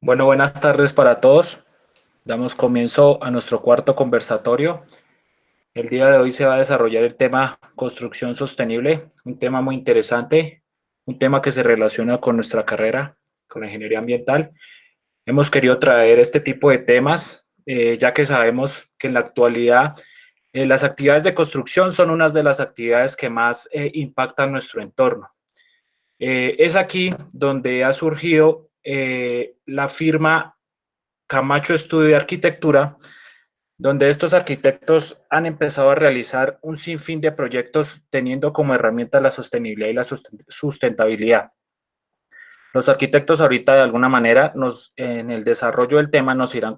Bueno, buenas tardes para todos. Damos comienzo a nuestro cuarto conversatorio. El día de hoy se va a desarrollar el tema construcción sostenible, un tema muy interesante, un tema que se relaciona con nuestra carrera, con la ingeniería ambiental. Hemos querido traer este tipo de temas, ya que sabemos que en la actualidad las actividades de construcción son unas de las actividades que más impactan nuestro entorno. Es aquí donde ha surgido la firma Camacho Estudio de Arquitectura, donde estos arquitectos han empezado a realizar un sinfín de proyectos teniendo como herramienta la sostenibilidad y la sustentabilidad. Los arquitectos ahorita de alguna manera en el desarrollo del tema nos irán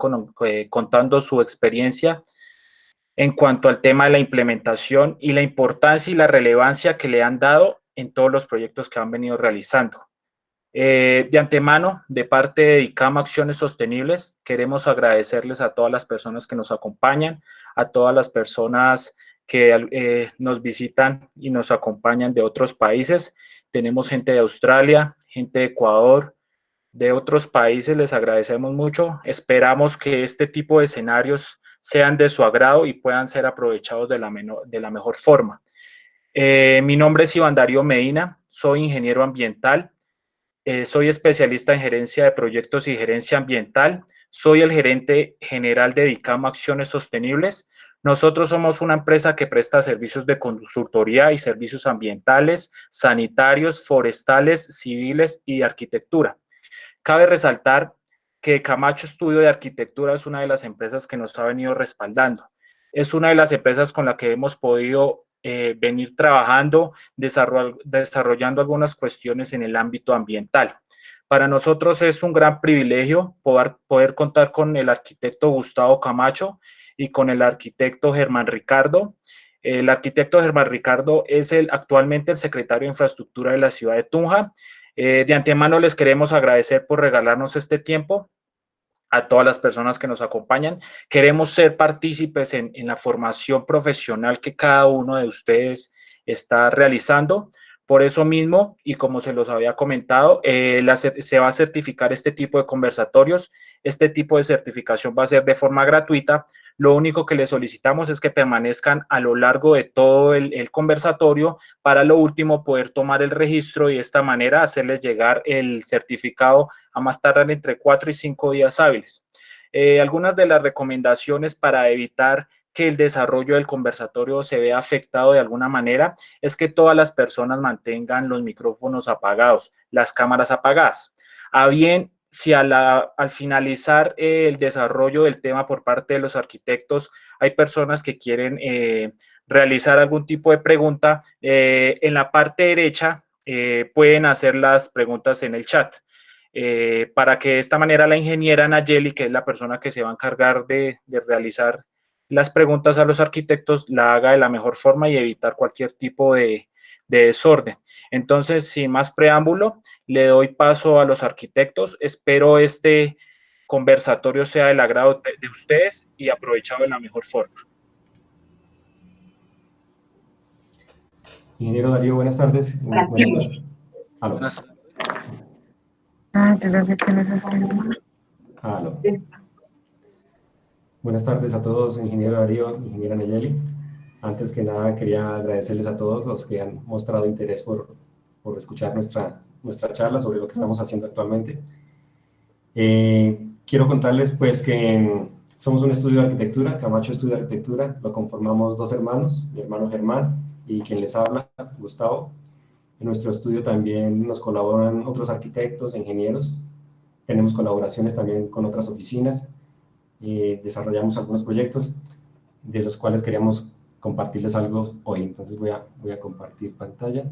contando su experiencia en cuanto al tema de la implementación y la importancia y la relevancia que le han dado en todos los proyectos que han venido realizando. De antemano, de parte de ICAM Acciones Sostenibles, queremos agradecerles a todas las personas que nos acompañan, a todas las personas que nos visitan y nos acompañan de otros países. Tenemos gente de Australia, gente de Ecuador, de otros países, les agradecemos mucho. Esperamos que este tipo de escenarios sean de su agrado y puedan ser aprovechados de la mejor forma. Mi nombre es Iván Darío Medina, soy ingeniero ambiental. Soy especialista en gerencia de proyectos y gerencia ambiental. Soy el gerente general de DICAM Acciones Sostenibles. Nosotros somos una empresa que presta servicios de consultoría y servicios ambientales, sanitarios, forestales, civiles y de arquitectura. Cabe resaltar que Camacho Estudio de Arquitectura es una de las empresas que nos ha venido respaldando. Es una de las empresas con la que hemos podido venir trabajando, desarrollando algunas cuestiones en el ámbito ambiental. Para nosotros es un gran privilegio poder contar con el arquitecto Gustavo Camacho y con el arquitecto Germán Ricardo. El arquitecto Germán Ricardo es actualmente el secretario de Infraestructura de la ciudad de Tunja. De antemano les queremos agradecer por regalarnos este tiempo a todas las personas que nos acompañan. Queremos ser partícipes en la formación profesional que cada uno de ustedes está realizando. Por eso mismo, y como se los había comentado, se va a certificar este tipo de conversatorios. Este tipo de certificación va a ser de forma gratuita. Lo único que les solicitamos es que permanezcan a lo largo de todo el conversatorio para lo último poder tomar el registro y de esta manera hacerles llegar el certificado a más tardar entre 4 y 5 días hábiles. Algunas de las recomendaciones para evitar que el desarrollo del conversatorio se vea afectado de alguna manera es que todas las personas mantengan los micrófonos apagados, las cámaras apagadas. A bien, si al finalizar el desarrollo del tema por parte de los arquitectos hay personas que quieren realizar algún tipo de pregunta, en la parte derecha pueden hacer las preguntas en el chat. Para que de esta manera la ingeniera Nayeli, que es la persona que se va a encargar de realizar las preguntas a los arquitectos, la haga de la mejor forma y evitar cualquier tipo de desorden. Entonces, sin más preámbulo, le doy paso a los arquitectos. Espero este conversatorio sea del agrado de ustedes y aprovechado de la mejor forma. Ingeniero Darío, buenas tardes. Buenas tardes. Aló. Buenas tardes. Yo ya sé quién es ese. Aló. Buenas tardes a todos, ingeniero Darío, ingeniera Nayeli. Antes que nada, quería agradecerles a todos los que han mostrado interés por escuchar nuestra charla sobre lo que estamos haciendo actualmente. Quiero contarles pues que somos un estudio de arquitectura, Camacho Estudio de Arquitectura, lo conformamos dos hermanos, mi hermano Germán y quien les habla, Gustavo. En nuestro estudio también nos colaboran otros arquitectos, ingenieros. Tenemos colaboraciones también con otras oficinas. Desarrollamos algunos proyectos de los cuales queríamos compartirles algo hoy. Entonces voy a compartir pantalla.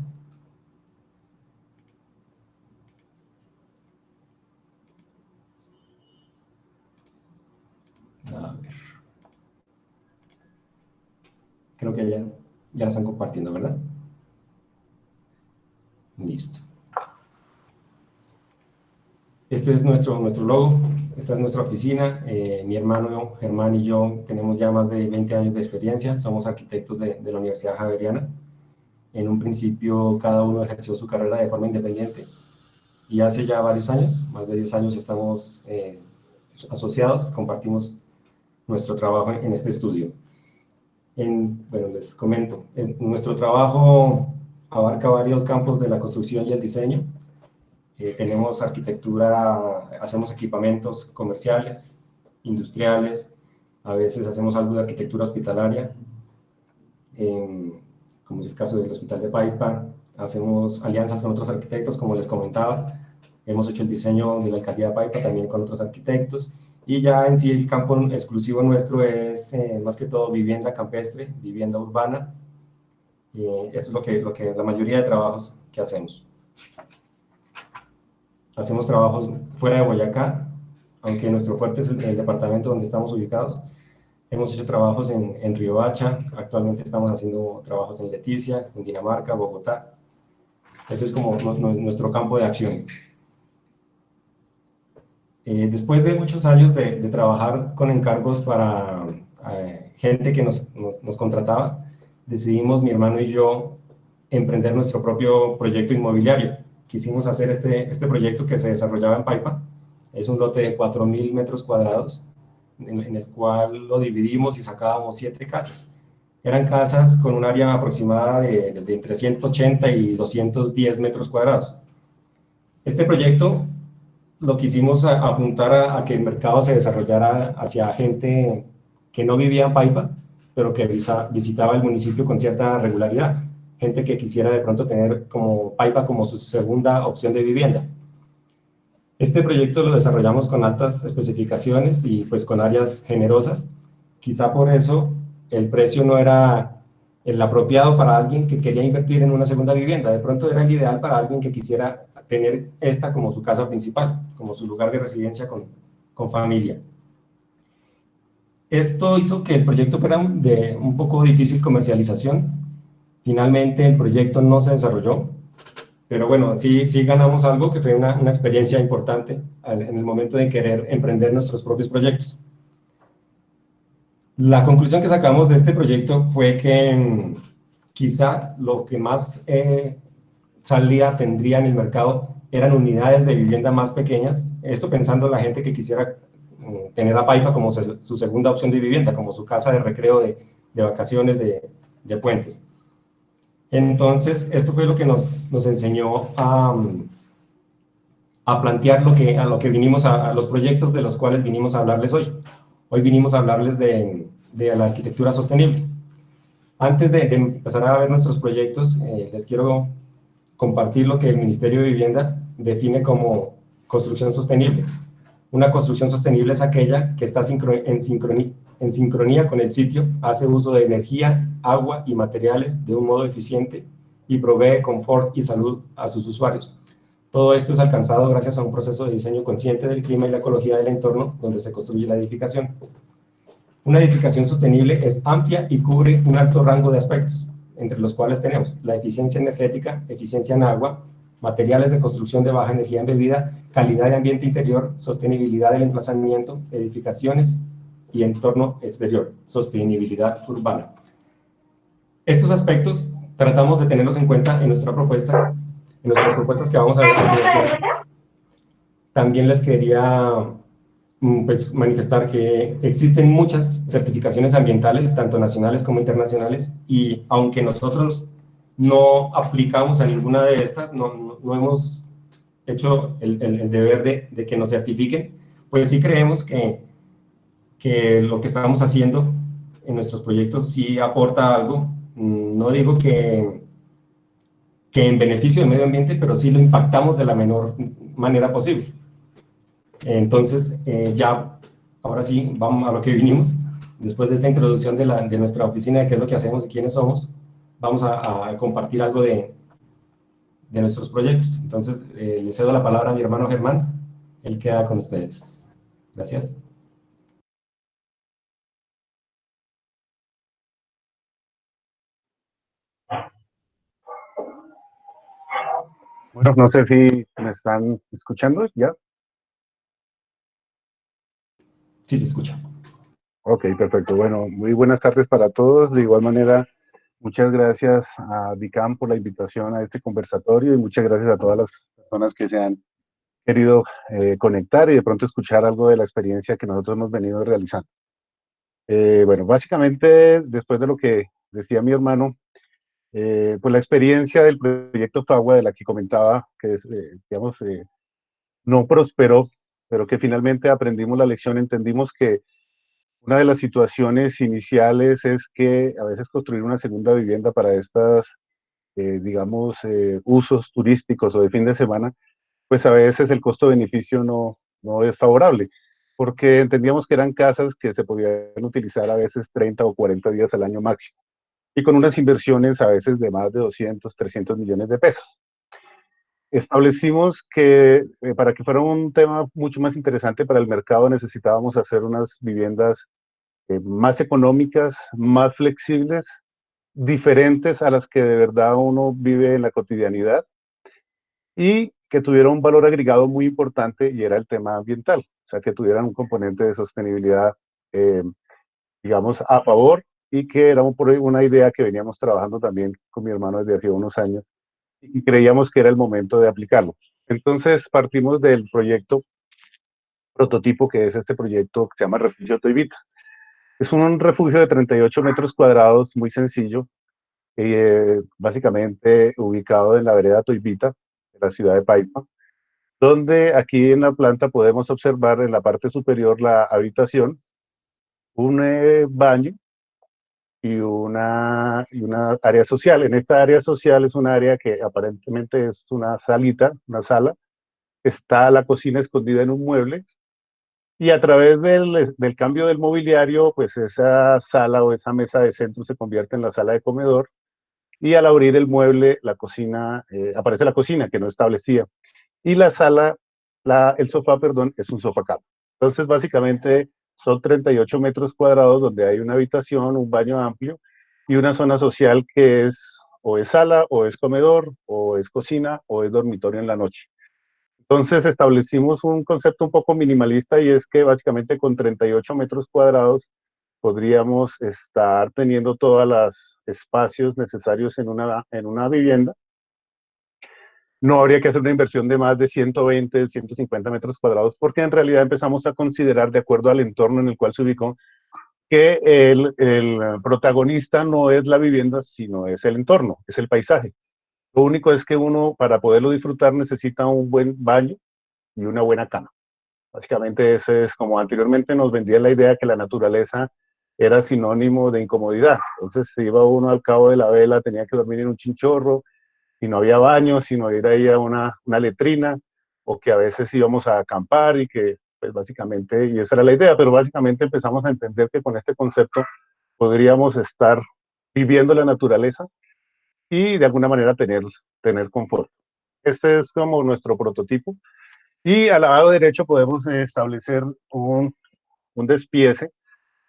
A ver. Creo que ya la están compartiendo, ¿verdad? Listo. Este es nuestro logo, esta es nuestra oficina. Mi hermano Germán y yo tenemos ya más de 20 años de experiencia, somos arquitectos de la Universidad Javeriana. En un principio cada uno ejerció su carrera de forma independiente y hace ya varios años, más de 10 años estamos asociados, compartimos nuestro trabajo en este estudio. Bueno, les comento, nuestro trabajo abarca varios campos de la construcción y el diseño. Tenemos arquitectura, hacemos equipamientos comerciales, industriales, a veces hacemos algo de arquitectura hospitalaria, como es el caso del Hospital de Paipa. Hacemos alianzas con otros arquitectos, como les comentaba. Hemos hecho el diseño de la alcaldía de Paipa también con otros arquitectos. Y ya en sí el campo exclusivo nuestro es más que todo vivienda campestre, vivienda urbana. Esto es lo que la mayoría de trabajos que hacemos. Hacemos trabajos fuera de Boyacá, aunque nuestro fuerte es el departamento donde estamos ubicados. Hemos hecho trabajos en Riohacha, actualmente estamos haciendo trabajos en Leticia, Cundinamarca, Bogotá. Ese es como nuestro campo de acción. Después de muchos años de trabajar con encargos para gente que nos contrataba, decidimos mi hermano y yo emprender nuestro propio proyecto inmobiliario. Quisimos hacer este proyecto que se desarrollaba en Paipa. Es un lote de 4.000 metros cuadrados, en el cual lo dividimos y sacábamos 7 casas. Eran casas con un área aproximada de entre 180 y 210 metros cuadrados. Este proyecto lo quisimos apuntar a que el mercado se desarrollara hacia gente que no vivía en Paipa, pero que visitaba el municipio con cierta regularidad. Gente que quisiera de pronto tener como Paipa como su segunda opción de vivienda. Este proyecto lo desarrollamos con altas especificaciones y pues con áreas generosas. Quizá por eso el precio no era el apropiado para alguien que quería invertir en una segunda vivienda. De pronto era el ideal para alguien que quisiera tener esta como su casa principal, como su lugar de residencia con familia. Esto hizo que el proyecto fuera de un poco difícil comercialización. Finalmente el proyecto no se desarrolló, pero bueno, sí ganamos algo que fue una experiencia importante en el momento de querer emprender nuestros propios proyectos. La conclusión que sacamos de este proyecto fue que quizá lo que más salida tendría en el mercado eran unidades de vivienda más pequeñas, esto pensando en la gente que quisiera tener a Paipa como su segunda opción de vivienda, como su casa de recreo de vacaciones, de puentes. Entonces, esto fue lo que nos enseñó a plantear a lo que vinimos a los proyectos de los cuales vinimos a hablarles hoy. Hoy vinimos a hablarles de la arquitectura sostenible. Antes de empezar a ver nuestros proyectos, les quiero compartir lo que el Ministerio de Vivienda define como construcción sostenible. Una construcción sostenible es aquella que está en sincronía con el sitio, hace uso de energía, agua y materiales de un modo eficiente y provee confort y salud a sus usuarios. Todo esto es alcanzado gracias a un proceso de diseño consciente del clima y la ecología del entorno donde se construye la edificación. Una edificación sostenible es amplia y cubre un alto rango de aspectos, entre los cuales tenemos la eficiencia energética, eficiencia en agua, materiales de construcción de baja energía embebida, calidad de ambiente interior, sostenibilidad del emplazamiento, edificaciones y entorno exterior, sostenibilidad urbana. Estos aspectos tratamos de tenerlos en cuenta en nuestra propuesta, en nuestras propuestas que vamos a ver a continuación. También les quería pues, manifestar que existen muchas certificaciones ambientales, tanto nacionales como internacionales, y aunque nosotros no aplicamos a ninguna de estas, no hemos hecho el deber de que nos certifiquen, pues sí creemos que lo que estamos haciendo en nuestros proyectos sí aporta algo. No digo que en beneficio del medio ambiente, pero sí lo impactamos de la menor manera posible. Entonces, ya, ahora sí, vamos a lo que vinimos. Después de esta introducción de nuestra oficina, de qué es lo que hacemos y quiénes somos, vamos a compartir algo de nuestros proyectos. Entonces, le cedo la palabra a mi hermano Germán. Él queda con ustedes. Gracias. Bueno, no sé si me están escuchando ya. Sí, se escucha. Ok, perfecto. Bueno, muy buenas tardes para todos. De igual manera, muchas gracias a DICAM por la invitación a este conversatorio y muchas gracias a todas las personas que se han querido conectar y de pronto escuchar algo de la experiencia que nosotros hemos venido realizando. Bueno, básicamente, después de lo que decía mi hermano, pues la experiencia del proyecto FAGUA de la que comentaba, que es, digamos, no prosperó, pero que finalmente aprendimos la lección, entendimos que una de las situaciones iniciales es que a veces construir una segunda vivienda para estas, digamos, usos turísticos o de fin de semana, pues a veces el costo-beneficio no es favorable, porque entendíamos que eran casas que se podían utilizar a veces 30 o 40 días al año máximo, y con unas inversiones a veces de más de 200, 300 millones de pesos. Establecimos que para que fuera un tema mucho más interesante para el mercado necesitábamos hacer unas viviendas más económicas, más flexibles, diferentes a las que de verdad uno vive en la cotidianidad y que tuviera un valor agregado muy importante y era el tema ambiental, o sea, que tuvieran un componente de sostenibilidad, eh, digamos, a favor y que era una idea que veníamos trabajando también con mi hermano desde hace unos años y creíamos que era el momento de aplicarlo. Entonces partimos del proyecto prototipo que es este proyecto que se llama Refugio Toivita. Es un refugio de 38 metros cuadrados, muy sencillo, básicamente ubicado en la vereda Toivita, de la ciudad de Paipa, donde aquí en la planta podemos observar en la parte superior la habitación, un baño y una área social. En esta área social es un área que aparentemente es una salita, una sala. Está la cocina escondida en un mueble y a través del cambio del mobiliario, pues esa sala o esa mesa de centro se convierte en la sala de comedor y al abrir el mueble, la cocina, aparece la cocina que no establecía y la sala, el sofá, perdón, es un sofá cama. Entonces, básicamente son 38 metros cuadrados donde hay una habitación, un baño amplio y una zona social que es o es sala, o es comedor, o es cocina, o es dormitorio en la noche. Entonces establecimos un concepto un poco minimalista y es que básicamente con 38 metros cuadrados podríamos estar teniendo todos los espacios necesarios en una vivienda. No habría que hacer una inversión de más de 120, 150 metros cuadrados, porque en realidad empezamos a considerar, de acuerdo al entorno en el cual se ubicó, que el protagonista no es la vivienda, sino es el entorno, es el paisaje. Lo único es que uno, para poderlo disfrutar, necesita un buen baño y una buena cama. Básicamente ese es como anteriormente nos vendía la idea que la naturaleza era sinónimo de incomodidad. Entonces se iba uno al cabo de la vela, tenía que dormir en un chinchorro, y no había baño, sino ir ahí a una letrina, o que a veces íbamos a acampar y que, pues básicamente, y esa era la idea, pero básicamente empezamos a entender que con este concepto podríamos estar viviendo la naturaleza y de alguna manera tener confort. Este es como nuestro prototipo. Y al lado derecho podemos establecer un despiece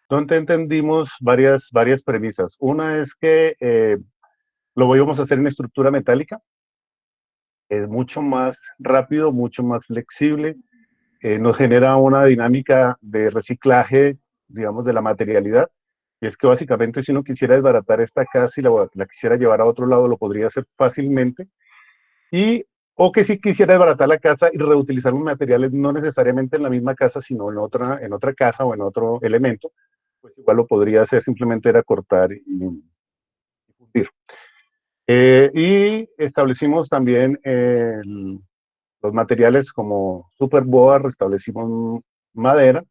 donde entendimos varias premisas. Una es que lo íbamos a hacer en estructura metálica, es mucho más rápido, mucho más flexible, nos genera una dinámica de reciclaje, digamos, de la materialidad. Y es que básicamente si uno quisiera desbaratar esta casa y la quisiera llevar a otro lado, lo podría hacer fácilmente. Y, o que si quisiera desbaratar la casa y reutilizar los materiales, no necesariamente en la misma casa, sino en otra casa o en otro elemento, pues igual lo podría hacer, simplemente era cortar y fundir. Y establecimos también los materiales como Superboard, establecimos madera,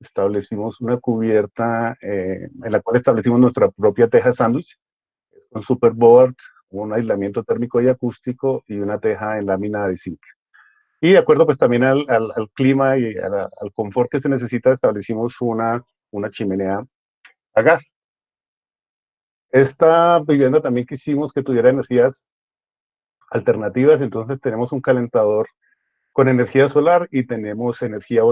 establecimos una cubierta en la cual establecimos nuestra propia teja sándwich, con Superboard, un aislamiento térmico y acústico y una teja en lámina de zinc. Y de acuerdo pues también al clima y al confort que se necesita, establecimos una chimenea a gas. Esta vivienda también quisimos que tuviera energías alternativas, entonces tenemos un calentador con energía solar y tenemos energía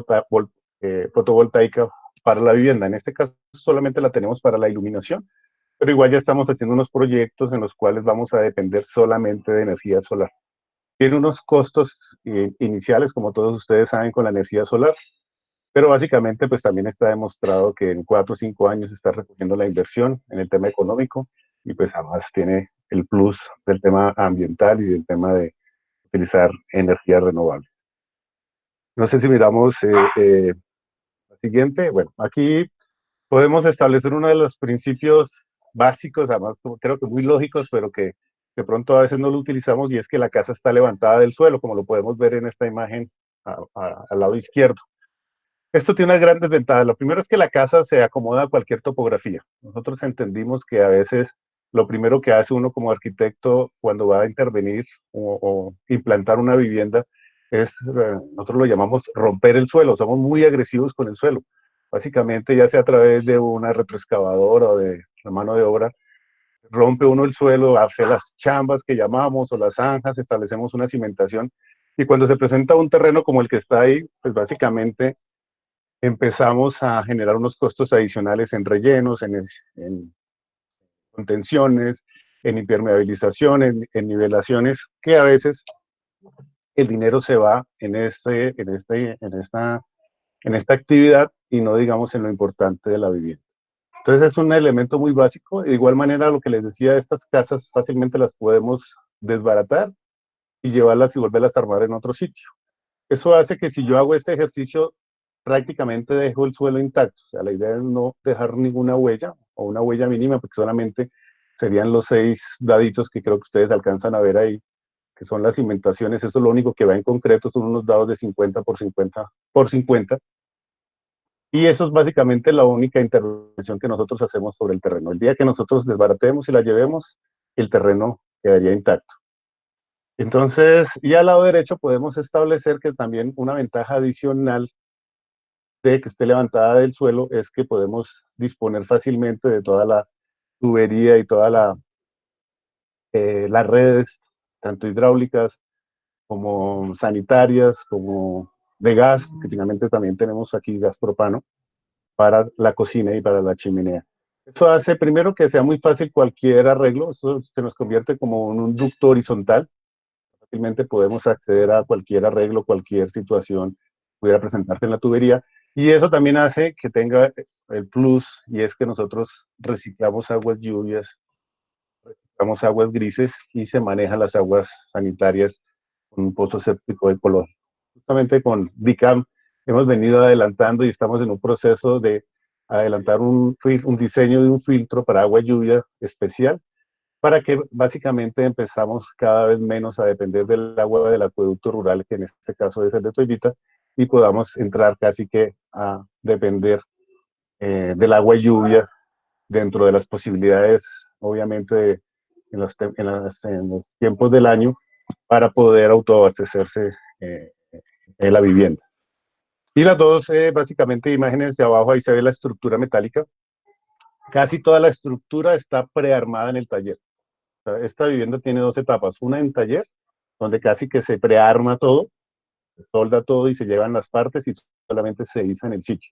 fotovoltaica para la vivienda. En este caso solamente la tenemos para la iluminación, pero igual ya estamos haciendo unos proyectos en los cuales vamos a depender solamente de energía solar. Tiene unos costos iniciales, como todos ustedes saben, con la energía solar, pero básicamente pues también está demostrado que en 4 o 5 años está recogiendo la inversión en el tema económico y pues además tiene el plus del tema ambiental y del tema de utilizar energía renovable. No sé si miramos la siguiente. Bueno, aquí podemos establecer uno de los principios básicos, además creo que muy lógicos, pero que de pronto a veces no lo utilizamos, y es que la casa está levantada del suelo, como lo podemos ver en esta imagen al lado izquierdo. Esto tiene unas grandes ventajas. Lo primero es que la casa se acomoda a cualquier topografía. Nosotros entendimos que a veces lo primero que hace uno como arquitecto cuando va a intervenir o implantar una vivienda es, nosotros lo llamamos romper el suelo. Somos muy agresivos con el suelo. Básicamente, ya sea a través de una retroexcavadora o de la mano de obra, rompe uno el suelo, hace las chambas que llamamos o las zanjas, establecemos una cimentación. Y cuando se presenta un terreno como el que está ahí, pues básicamente empezamos a generar unos costos adicionales en rellenos, en contenciones, en impermeabilización, en nivelaciones, que a veces el dinero se va en esta actividad y no digamos en lo importante de la vivienda. Entonces es un elemento muy básico. De igual manera, lo que les decía, estas casas fácilmente las podemos desbaratar y llevarlas y volverlas a armar en otro sitio. Eso hace que si yo hago este ejercicio, prácticamente dejo el suelo intacto. O sea, la idea es no dejar ninguna huella o una huella mínima, porque solamente serían los 6 daditos que creo que ustedes alcanzan a ver ahí, que son las cimentaciones. Eso es lo único que va en concreto, son unos dados de 50 por 50 por 50. Y eso es básicamente la única intervención que nosotros hacemos sobre el terreno. El día que nosotros desbaratemos y la llevemos, el terreno quedaría intacto. Entonces, y al lado derecho podemos establecer que también una ventaja adicional de que esté levantada del suelo es que podemos disponer fácilmente de toda la tubería y todas las redes, tanto hidráulicas como sanitarias, como de gas, que finalmente también tenemos aquí gas propano para la cocina y para la chimenea. Eso hace primero que sea muy fácil cualquier arreglo. Eso se nos convierte como en un ducto horizontal. Fácilmente podemos acceder a cualquier arreglo, cualquier situación pudiera presentarse en la tubería. Y eso también hace que tenga el plus, y es que nosotros reciclamos aguas lluvias, reciclamos aguas grises y se manejan las aguas sanitarias con un pozo séptico de color. Justamente con DICAM hemos venido adelantando y estamos en un proceso de adelantar un diseño de un filtro para agua lluvia especial, para que básicamente empezamos cada vez menos a depender del agua del acueducto rural, que en este caso es el de Toivita, y podamos entrar casi que a depender del agua y lluvia dentro de las posibilidades, obviamente, en los tiempos del año, para poder autoabastecerse en la vivienda. Y las dos, básicamente, imágenes de abajo, ahí se ve la estructura metálica. Casi toda la estructura está prearmada en el taller. O sea, esta vivienda tiene 2 etapas, una en taller, donde casi que se prearma todo, se solda todo y se llevan las partes y solamente se iza en el sitio.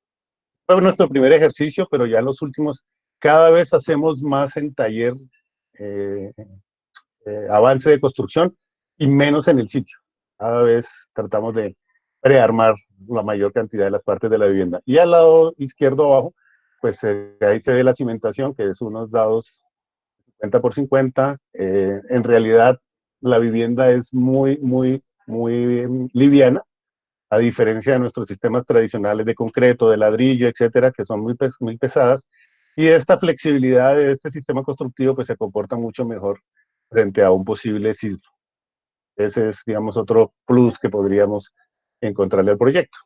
Fue nuestro primer ejercicio, pero ya en los últimos, cada vez hacemos más en taller, eh, avance de construcción y menos en el sitio. Cada vez tratamos de prearmar la mayor cantidad de las partes de la vivienda. Y al lado izquierdo abajo, pues ahí se ve la cimentación, que es unos dados 50 por 50. En realidad, la vivienda es muy, muy, muy liviana, a diferencia de nuestros sistemas tradicionales de concreto, de ladrillo, etcétera, que son muy pesadas. Y esta flexibilidad de este sistema constructivo pues se comporta mucho mejor frente a un posible sismo. Ese es, digamos, otro plus que podríamos encontrarle al proyecto.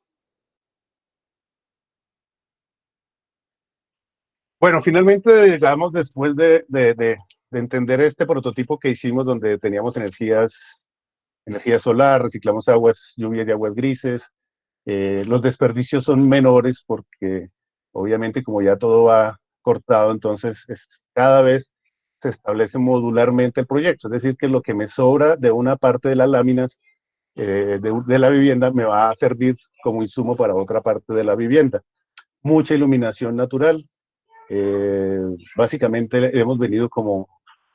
Bueno, finalmente, digamos, después de entender este prototipo que hicimos, donde teníamos energía solar, reciclamos aguas, lluvias de aguas grises, los desperdicios son menores porque obviamente como ya todo va cortado, entonces cada vez se establece modularmente el proyecto, es decir, que lo que me sobra de una parte de las láminas de la vivienda me va a servir como insumo para otra parte de la vivienda. Mucha iluminación natural. Básicamente hemos venido como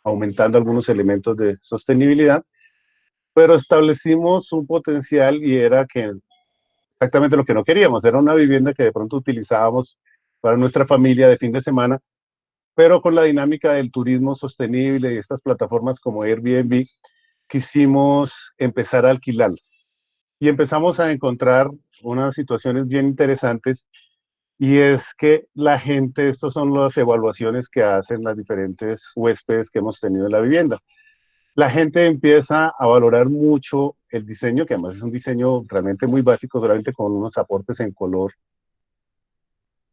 aumentando algunos elementos de sostenibilidad, pero establecimos un potencial y era que exactamente lo que no queríamos, era una vivienda que de pronto utilizábamos para nuestra familia de fin de semana, pero con la dinámica del turismo sostenible y estas plataformas como Airbnb, quisimos empezar a alquilarla. Y empezamos a encontrar unas situaciones bien interesantes, y es que la gente, estas son las evaluaciones que hacen las diferentes huéspedes que hemos tenido en la vivienda. La gente empieza a valorar mucho el diseño, que además es un diseño realmente muy básico, solamente con unos aportes en color,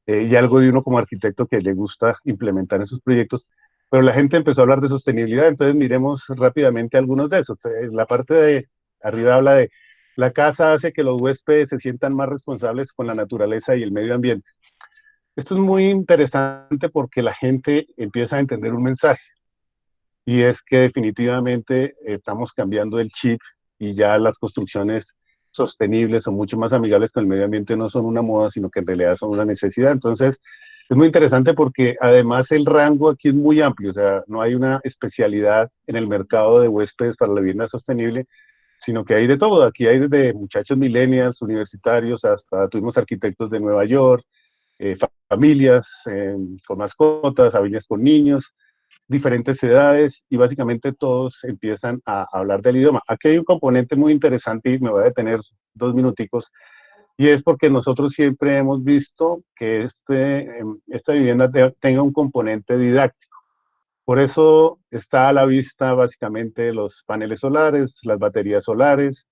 y algo de uno como arquitecto que le gusta implementar en sus proyectos. Pero la gente empezó a hablar de sostenibilidad, entonces miremos rápidamente algunos de esos. La parte de arriba habla de la casa hace que los huéspedes se sientan más responsables con la naturaleza y el medio ambiente. Esto es muy interesante porque la gente empieza a entender un mensaje, y es que definitivamente estamos cambiando el chip, y ya las construcciones sostenibles o mucho más amigables con el medio ambiente no son una moda, sino que en realidad son una necesidad. Entonces, es muy interesante porque además el rango aquí es muy amplio, o sea, no hay una especialidad en el mercado de huéspedes para la vivienda sostenible, sino que hay de todo. Aquí hay desde muchachos millennials, universitarios, hasta tuvimos arquitectos de Nueva York, familias con mascotas, familias con niños, diferentes edades, y básicamente todos empiezan a hablar del idioma. Aquí hay un componente muy interesante y me voy a detener 2 minuticos, y es porque nosotros siempre hemos visto que esta vivienda tenga un componente didáctico. Por eso está a la vista básicamente los paneles solares, las baterías solares.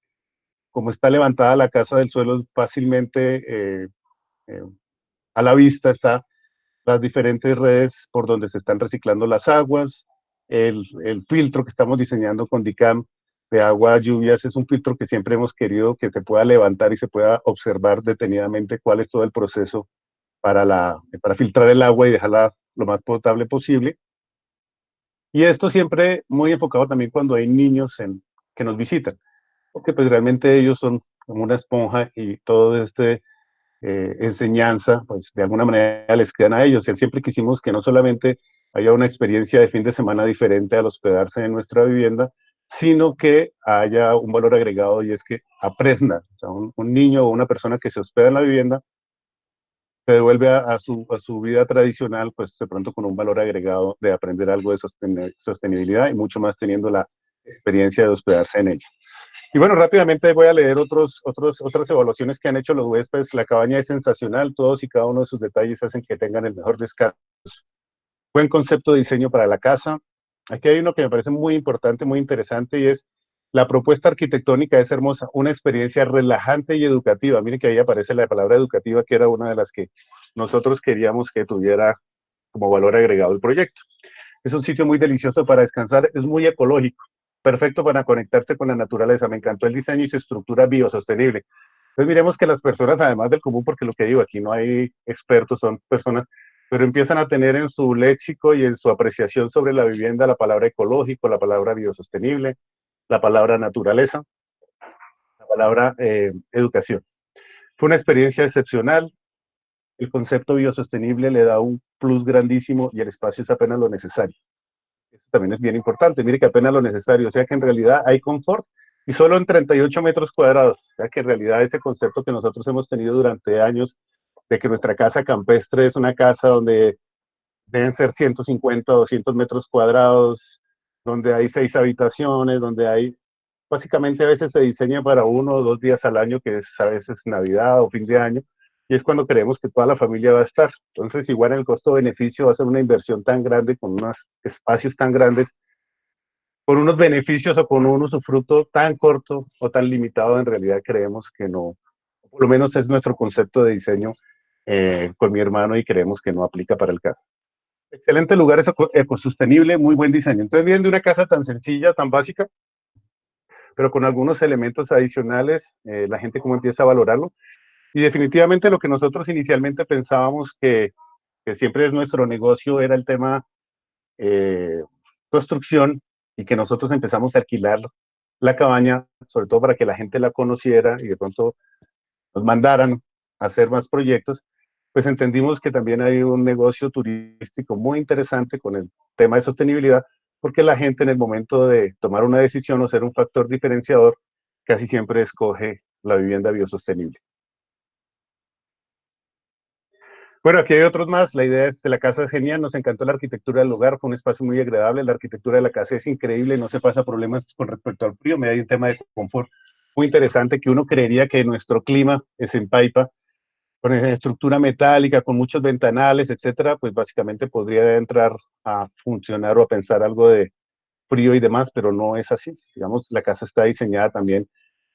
Como está levantada la casa del suelo, fácilmente eh, a la vista está las diferentes redes por donde se están reciclando las aguas. El filtro que estamos diseñando con DICAM de agua lluvias es un filtro que siempre hemos querido que se pueda levantar y se pueda observar detenidamente cuál es todo el proceso para filtrar el agua y dejarla lo más potable posible. Y esto siempre muy enfocado también cuando hay niños que nos visitan, porque pues realmente ellos son como una esponja, y todo enseñanza, pues de alguna manera les quedan a ellos. Y siempre quisimos que no solamente haya una experiencia de fin de semana diferente al hospedarse en nuestra vivienda, sino que haya un valor agregado, y es que aprendan. O sea, un niño o una persona que se hospeda en la vivienda se devuelve a su vida tradicional, pues de pronto con un valor agregado de aprender algo de sostenibilidad, y mucho más teniendo la experiencia de hospedarse en ella. Y bueno, rápidamente voy a leer otras evaluaciones que han hecho los huéspedes. La cabaña es sensacional, todos y cada uno de sus detalles hacen que tengan el mejor descanso. Buen concepto de diseño para la casa. Aquí hay uno que me parece muy importante, muy interesante, y es la propuesta arquitectónica es hermosa, una experiencia relajante y educativa. Miren que ahí aparece la palabra educativa, que era una de las que nosotros queríamos que tuviera como valor agregado el proyecto. Es un sitio muy delicioso para descansar, es muy ecológico, perfecto para conectarse con la naturaleza. Me encantó el diseño y su estructura biosostenible. Entonces miremos que las personas, además del común, porque lo que digo, aquí no hay expertos, son personas, pero empiezan a tener en su léxico y en su apreciación sobre la vivienda la palabra ecológico, la palabra biosostenible, la palabra naturaleza, la palabra educación. Fue una experiencia excepcional. El concepto biosostenible le da un plus grandísimo, y el espacio es apenas lo necesario. Eso también es bien importante. Mire que apenas lo necesario, o sea que en realidad hay confort, y solo en 38 metros cuadrados. O sea que en realidad ese concepto que nosotros hemos tenido durante años de que nuestra casa campestre es una casa donde deben ser 150, 200 metros cuadrados, donde hay 6 habitaciones, donde hay, básicamente a veces se diseña para 1 o 2 días al año, que es a veces Navidad o fin de año, y es cuando creemos que toda la familia va a estar. Entonces, igual el costo-beneficio va a ser una inversión tan grande, con unos espacios tan grandes, por unos beneficios o con un usufructo tan corto o tan limitado. En realidad creemos que no, por lo menos es nuestro concepto de diseño con mi hermano, y creemos que no aplica para el caso. Excelente lugar, ecosostenible, muy buen diseño. Entonces vienen de una casa tan sencilla, tan básica, pero con algunos elementos adicionales, la gente cómo empieza a valorarlo. Y definitivamente lo que nosotros inicialmente pensábamos que siempre es nuestro negocio era el tema construcción, y que nosotros empezamos a alquilar la cabaña, sobre todo para que la gente la conociera y de pronto nos mandaran a hacer más proyectos, pues entendimos que también hay un negocio turístico muy interesante con el tema de sostenibilidad, porque la gente en el momento de tomar una decisión o ser un factor diferenciador, casi siempre escoge la vivienda biosostenible. Bueno, aquí hay otros más. La idea es de la casa es genial, nos encantó la arquitectura del lugar, fue un espacio muy agradable, la arquitectura de la casa es increíble, no se pasa problemas con respecto al frío, me da un tema de confort muy interesante, que uno creería que nuestro clima es en Paipa, con esa estructura metálica, con muchos ventanales, etcétera, pues básicamente podría entrar a funcionar o a pensar algo de frío y demás, pero no es así. Digamos, la casa está diseñada también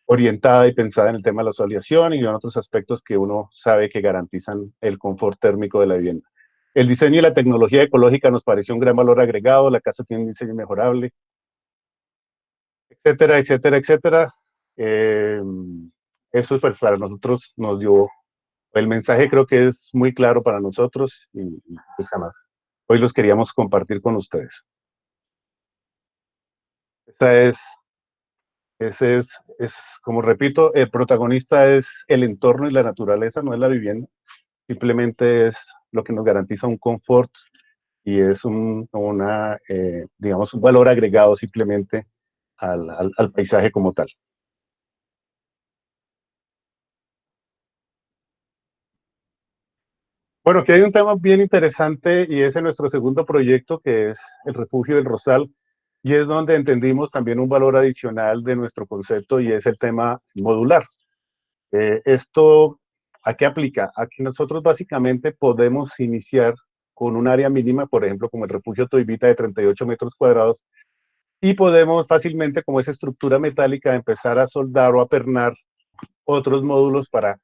orientada y pensada en el tema de la soleación y en otros aspectos que uno sabe que garantizan el confort térmico de la vivienda. El diseño y la tecnología ecológica nos pareció un gran valor agregado, la casa tiene un diseño mejorable, etcétera, etcétera, etcétera. Eh, Eso pues, para nosotros nos dio, el mensaje creo que es muy claro para nosotros y pues jamás. Hoy los queríamos compartir con ustedes. Esta es, como repito, el protagonista es el entorno y la naturaleza, no es la vivienda. Simplemente es lo que nos garantiza un confort y es digamos, un valor agregado simplemente al paisaje como tal. Bueno, aquí hay un tema bien interesante y es en nuestro segundo proyecto, que es el Refugio del Rosal, y es donde entendimos también un valor adicional de nuestro concepto y es el tema modular. Esto, ¿a qué aplica? A que nosotros básicamente podemos iniciar con un área mínima, por ejemplo, como el Refugio Toivita de 38 metros cuadrados, y podemos fácilmente, como esa estructura metálica, empezar a soldar o a pernar otros módulos para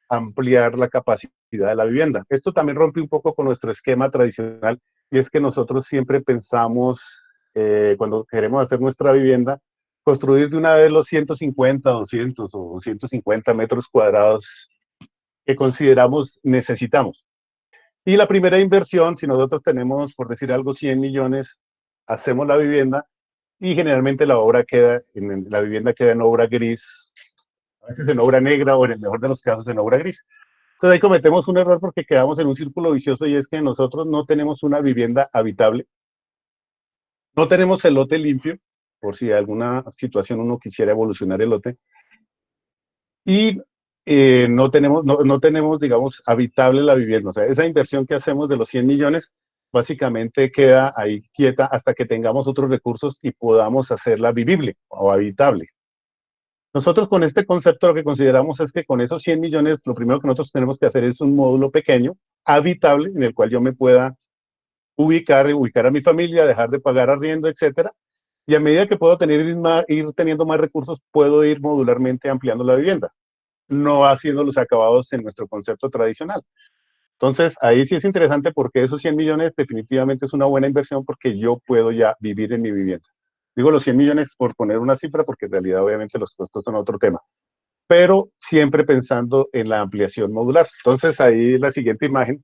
ampliar la capacidad de la vivienda. Esto también rompe un poco con nuestro esquema tradicional y es que nosotros siempre pensamos, cuando queremos hacer nuestra vivienda, construir de una vez los 150, 200 o 150 metros cuadrados que consideramos necesitamos. Y la primera inversión, si nosotros tenemos, por decir algo, 100 millones, hacemos la vivienda y generalmente la vivienda queda en obra gris, a veces en obra negra o en el mejor de los casos en obra gris. Entonces ahí cometemos un error porque quedamos en un círculo vicioso y es que nosotros no tenemos una vivienda habitable, no tenemos el lote limpio, por si alguna situación uno quisiera evolucionar el lote, y no tenemos, digamos, habitable la vivienda. O sea, esa inversión que hacemos de los 100 millones básicamente queda ahí quieta hasta que tengamos otros recursos y podamos hacerla vivible o habitable. Nosotros con este concepto lo que consideramos es que con esos 100 millones, lo primero que nosotros tenemos que hacer es un módulo pequeño, habitable, en el cual yo me pueda ubicar a mi familia, dejar de pagar arriendo, etcétera. Y a medida que puedo ir teniendo más recursos, puedo ir modularmente ampliando la vivienda, no haciendo los acabados en nuestro concepto tradicional. Entonces, ahí sí es interesante porque esos 100 millones definitivamente es una buena inversión porque yo puedo ya vivir en mi vivienda. Digo los 100 millones por poner una cifra porque en realidad obviamente los costos son otro tema, pero siempre pensando en la ampliación modular. Entonces, ahí la siguiente imagen.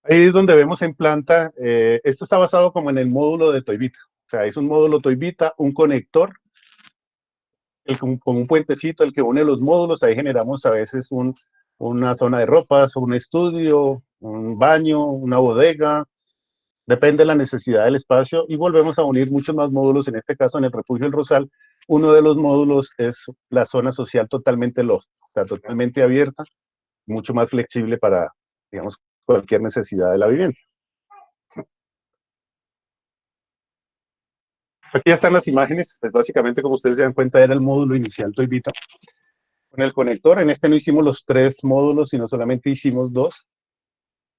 Ahí es donde vemos en planta, esto está basado como en el módulo de Toivita. O sea, es un módulo Toivita, un conector, con un puentecito, el que une los módulos. Ahí generamos a veces una zona de ropas, un estudio, un baño, una bodega. Depende de la necesidad del espacio y volvemos a unir muchos más módulos. En este caso, en el Refugio El Rosal, uno de los módulos es la zona social totalmente loft, o sea, totalmente abierta, mucho más flexible para, digamos, cualquier necesidad de la vivienda. Aquí ya están las imágenes, pues básicamente como ustedes se dan cuenta era el módulo inicial Toivita. Con el conector, en este no hicimos los 3 módulos, sino solamente hicimos 2.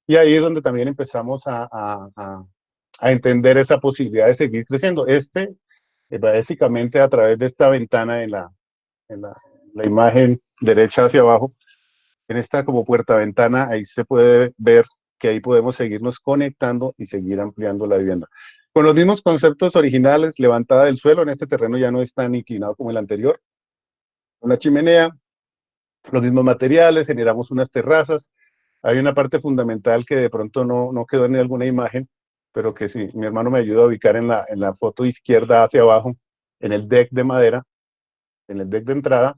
Y ahí es donde también empezamos a entender esa posibilidad de seguir creciendo. Básicamente a través de esta ventana en la imagen derecha hacia abajo, en esta como puerta ventana, ahí se puede ver que ahí podemos seguirnos conectando y seguir ampliando la vivienda. Con los mismos conceptos originales, levantada del suelo, en este terreno ya no es tan inclinado como el anterior. Con la chimenea, los mismos materiales, generamos unas terrazas. Hay una parte fundamental que de pronto no quedó en alguna imagen, pero que sí, mi hermano me ayuda a ubicar en la foto izquierda hacia abajo, en el deck de madera, en el deck de entrada.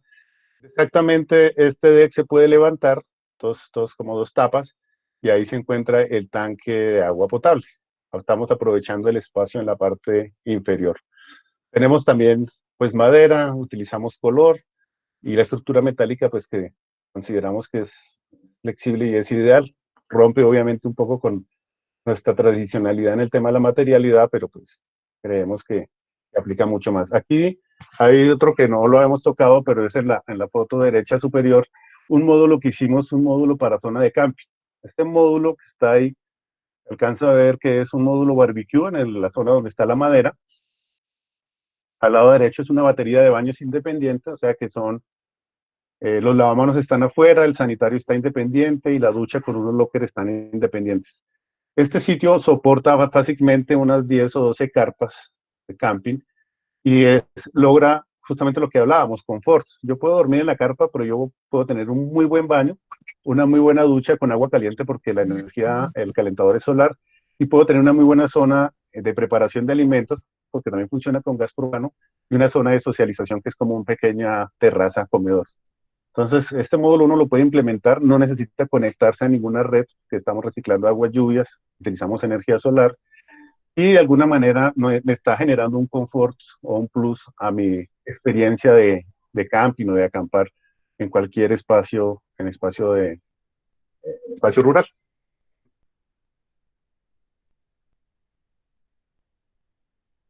Exactamente, este deck se puede levantar, como 2 tapas, y ahí se encuentra el tanque de agua potable. Estamos aprovechando el espacio en la parte inferior. Tenemos también, pues, madera, utilizamos color, y la estructura metálica, pues, que consideramos que es flexible y es ideal. Rompe, obviamente, un poco con nuestra tradicionalidad en el tema de la materialidad, pero, pues, creemos que aplica mucho más. Aquí Hay otro que no lo hemos tocado, pero es en la foto derecha superior, un módulo que hicimos, un módulo para zona de camping. Este módulo que está ahí, alcanza a ver que es un módulo barbecue en la zona donde está la madera. Al lado derecho es una batería de baños independiente, o sea que son, los lavamanos están afuera, el sanitario está independiente y la ducha con unos lockers están independientes. Este sitio soporta fácilmente unas 10 o 12 carpas de camping y logra justamente lo que hablábamos, confort. Yo puedo dormir en la carpa, pero yo puedo tener un muy buen baño, una muy buena ducha con agua caliente porque la energía, el calentador es solar, y puedo tener una muy buena zona de preparación de alimentos, porque también funciona con gas propano, y una zona de socialización que es como una pequeña terraza, comedor. Entonces, este módulo uno lo puede implementar, no necesita conectarse a ninguna red, que estamos reciclando aguas lluvias, utilizamos energía solar, y de alguna manera me está generando un confort o un plus a mi experiencia de camping o de acampar en cualquier espacio, espacio rural.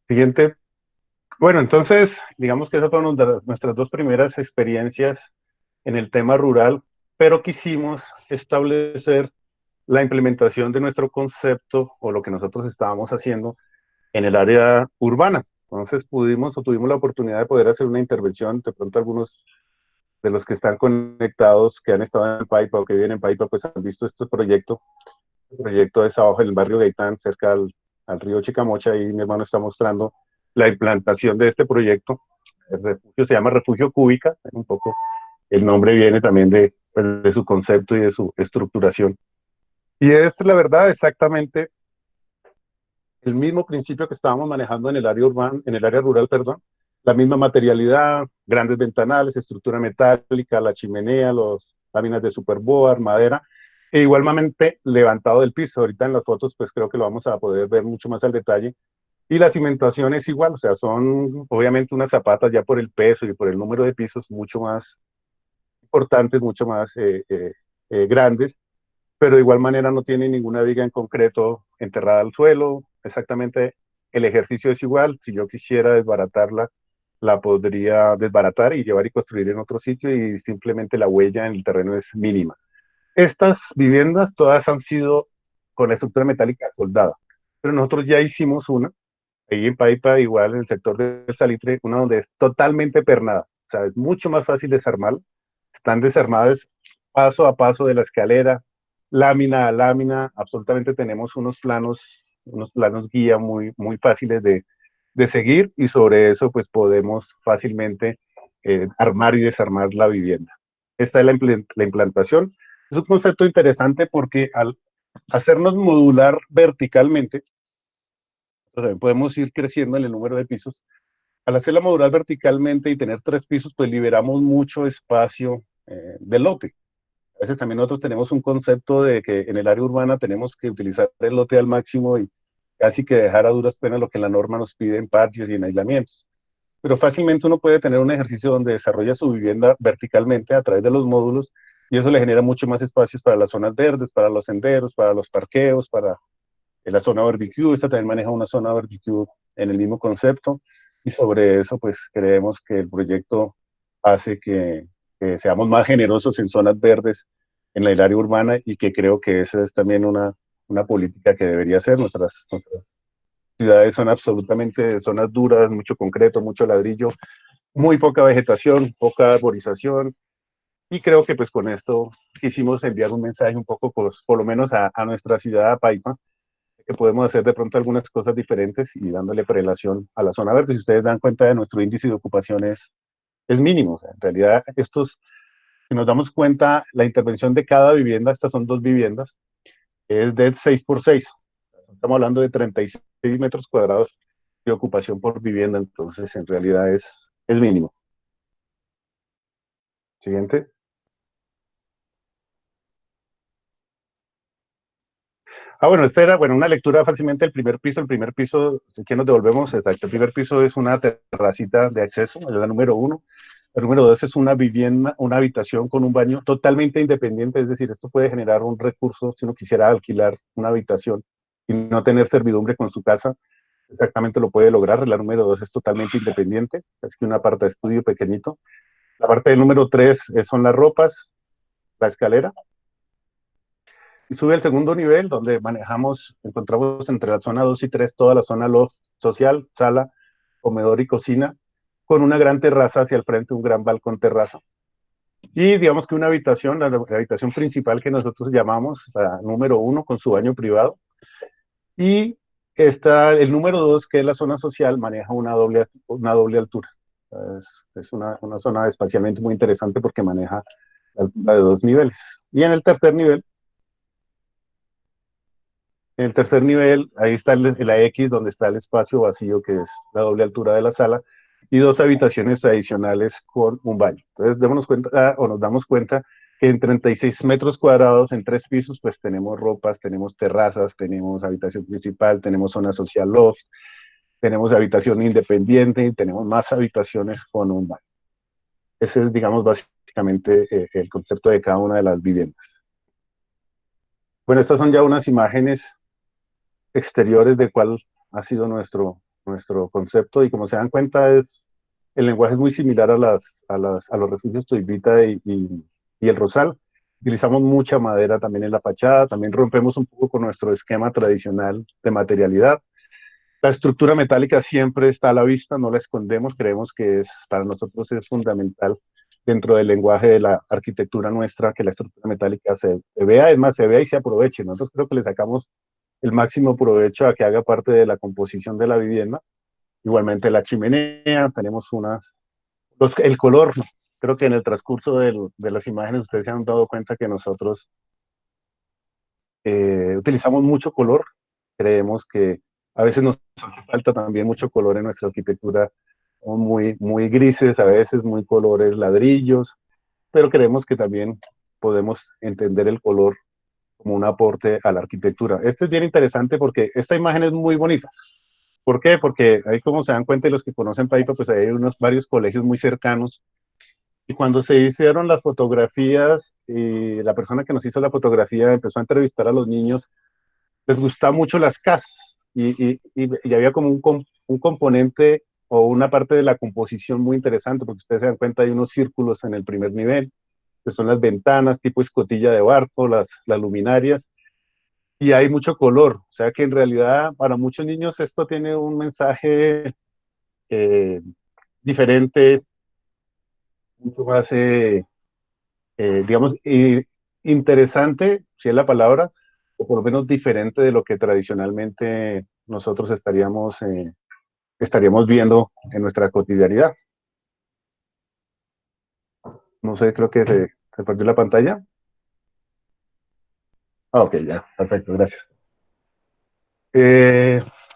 Siguiente. Bueno, entonces, digamos que esas fueron nuestras dos primeras experiencias en el tema rural, pero quisimos establecer la implementación de nuestro concepto o lo que nosotros estábamos haciendo en el área urbana. Entonces pudimos o tuvimos la oportunidad de poder hacer una intervención. De pronto algunos de los que están conectados, que han estado en Paipa o que viven en Paipa, pues han visto este proyecto. El proyecto es abajo en el barrio Gaitán, cerca al río Chicamocha, y mi hermano está mostrando la implantación de este proyecto. El refugio se llama Refugio Cúbica, un poco el nombre viene también pues, de su concepto y de su estructuración. Y es la verdad exactamente el mismo principio que estábamos manejando en el área urbana, en el área rural, perdón, la misma materialidad, grandes ventanales, estructura metálica, la chimenea, los láminas de superboard, madera, e igualmente levantado del piso. Ahorita en las fotos, pues creo que lo vamos a poder ver mucho más al detalle. Y la cimentación es igual, o sea, son obviamente unas zapatas ya por el peso y por el número de pisos mucho más importantes, mucho más grandes, pero de igual manera no tiene ninguna viga en concreto enterrada al suelo. Exactamente el ejercicio es igual. Si yo quisiera desbaratarla, la podría desbaratar y llevar y construir en otro sitio, y simplemente la huella en el terreno es mínima. Estas viviendas todas han sido con la estructura metálica soldada, pero nosotros ya hicimos una, ahí en Paipa, igual en el sector del Salitre, una donde es totalmente pernada. O sea, es mucho más fácil desarmarla. Están desarmadas paso a paso de la escalera, lámina a lámina. Absolutamente tenemos unos planos guía muy, muy fáciles de seguir, y sobre eso pues podemos fácilmente armar y desarmar la vivienda. Esta es la implantación. Es un concepto interesante porque al hacernos modular verticalmente, pues, podemos ir creciendo en el número de pisos. Al hacerla modular verticalmente y tener 3 pisos, pues liberamos mucho espacio de lote. A veces también nosotros tenemos un concepto de que en el área urbana tenemos que utilizar el lote al máximo y casi que dejar a duras penas lo que la norma nos pide en patios y en aislamientos. Pero fácilmente uno puede tener un ejercicio donde desarrolla su vivienda verticalmente a través de los módulos, y eso le genera mucho más espacios para las zonas verdes, para los senderos, para los parqueos, para la zona barbecue. Esta también maneja una zona barbecue en el mismo concepto, y sobre eso pues creemos que el proyecto hace que seamos más generosos en zonas verdes en la área urbana, y que creo que esa es también una política que debería ser. Nuestras ciudades son absolutamente zonas duras, mucho concreto, mucho ladrillo, muy poca vegetación, poca arborización, y creo que pues con esto quisimos enviar un mensaje un poco, pues, por lo menos a nuestra ciudad, a Paipa, que podemos hacer de pronto algunas cosas diferentes y dándole prelación a la zona verde. Si ustedes dan cuenta de nuestro índice de ocupación es mínimo. O sea, en realidad, si nos damos cuenta, la intervención de cada vivienda, estas son 2 viviendas, es de 6 por 6. Estamos hablando de 36 metros cuadrados de ocupación por vivienda, entonces en realidad es mínimo. Siguiente. Bueno, esta era, bueno, una lectura fácilmente del primer piso. El primer piso, si que nos devolvemos, exacto. El primer piso es una terracita de acceso, es la número 1. El número 2 es una vivienda, una habitación con un baño totalmente independiente, es decir, esto puede generar un recurso si uno quisiera alquilar una habitación y no tener servidumbre con su casa. exactamente lo puede lograr. La número 2 es totalmente independiente, es que una parte de estudio pequeñito. La parte del número 3 son las ropas, la escalera. Y sube al segundo nivel, donde encontramos entre la zona 2 y 3 toda la zona loft social, sala, comedor y cocina, con una gran terraza hacia el frente, un gran balcón terraza. Y digamos que una habitación, la habitación principal que nosotros llamamos la número 1, con su baño privado. Y está el número 2, que es la zona social, maneja una doble altura. Es una zona espacialmente muy interesante porque maneja la altura de 2 niveles. Y en el tercer nivel, ahí está la X, donde está el espacio vacío, que es la doble altura de la sala, y 2 habitaciones adicionales con un baño. Entonces, nos damos cuenta que en 36 metros cuadrados, en 3 pisos, pues tenemos ropas, tenemos terrazas, tenemos habitación principal, tenemos zona social loft, tenemos habitación independiente y tenemos más habitaciones con un baño. Ese es, digamos, básicamente el concepto de cada una de las viviendas. Bueno, estas son ya unas imágenes exteriores de cuál ha sido nuestro concepto, y como se dan cuenta, el lenguaje es muy similar a los refugios Toivita y el Rosal. Utilizamos mucha madera también en la fachada, también rompemos un poco con nuestro esquema tradicional de materialidad. La estructura metálica siempre está a la vista, no la escondemos, creemos que para nosotros es fundamental dentro del lenguaje de la arquitectura nuestra que la estructura metálica se vea, es más, se vea y se aproveche. Nosotros creo que le sacamos el máximo provecho a que haga parte de la composición de la vivienda. Igualmente la chimenea, tenemos el color. Creo que en el transcurso de las imágenes ustedes se han dado cuenta que nosotros utilizamos mucho color. Creemos que a veces nos hace falta también mucho color en nuestra arquitectura, muy grises, a veces muy colores ladrillos, pero creemos que también podemos entender el color como un aporte a la arquitectura. Este es bien interesante porque esta imagen es muy bonita. ¿Por qué? Porque ahí, como se dan cuenta, y los que conocen Paipa, pues hay varios colegios muy cercanos. Y cuando se hicieron las fotografías, y la persona que nos hizo la fotografía empezó a entrevistar a los niños, les gustaban mucho las casas. Y había como un componente o una parte de la composición muy interesante, porque ustedes se dan cuenta, hay unos círculos en el primer nivel, que son las ventanas tipo escotilla de barco, las luminarias, y hay mucho color. O sea que en realidad para muchos niños esto tiene un mensaje eh, diferente, mucho más, digamos, interesante, si es la palabra, o por lo menos diferente de lo que tradicionalmente nosotros estaríamos viendo en nuestra cotidianidad. No sé, creo que se perdió la pantalla. Ah, ok, ya, perfecto, gracias.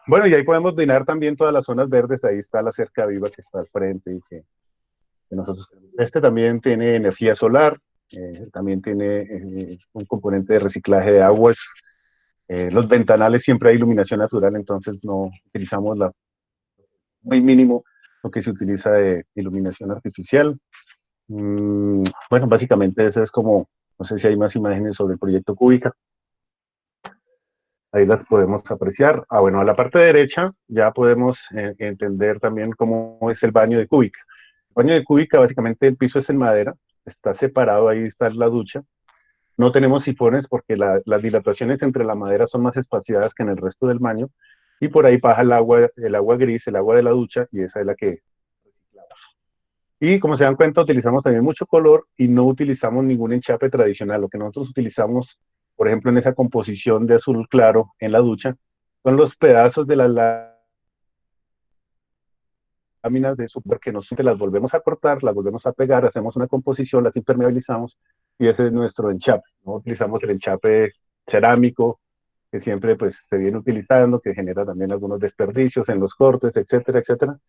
Bueno, y ahí podemos mirar también todas las zonas verdes. Ahí está la cerca viva que está al frente y que nosotros tenemos. Este también tiene energía solar, también tiene un componente de reciclaje de aguas. Los ventanales siempre hay iluminación natural, entonces no utilizamos muy mínimo lo que se utiliza de iluminación artificial. Bueno, básicamente eso es como, no sé si hay más imágenes sobre el proyecto Cúbica. Ahí las podemos apreciar. Ah, bueno, a la parte derecha ya podemos entender también cómo es el baño de Cúbica. El baño de Cúbica, básicamente el piso es en madera, está separado, ahí está la ducha. No tenemos sifones porque las dilataciones entre la madera son más espaciadas que en el resto del baño, y por ahí pasa el agua gris, el agua de la ducha, y esa es la que reciclamos. Y como se dan cuenta, utilizamos también mucho color y no utilizamos ningún enchape tradicional. Lo que nosotros utilizamos, por ejemplo, en esa composición de azul claro en la ducha, son los pedazos de las láminas de super que nosotros las volvemos a cortar, las volvemos a pegar, hacemos una composición, las impermeabilizamos, y ese es nuestro enchape. No utilizamos el enchape cerámico que siempre pues se viene utilizando, que genera también algunos desperdicios en los cortes, etcétera, etcétera,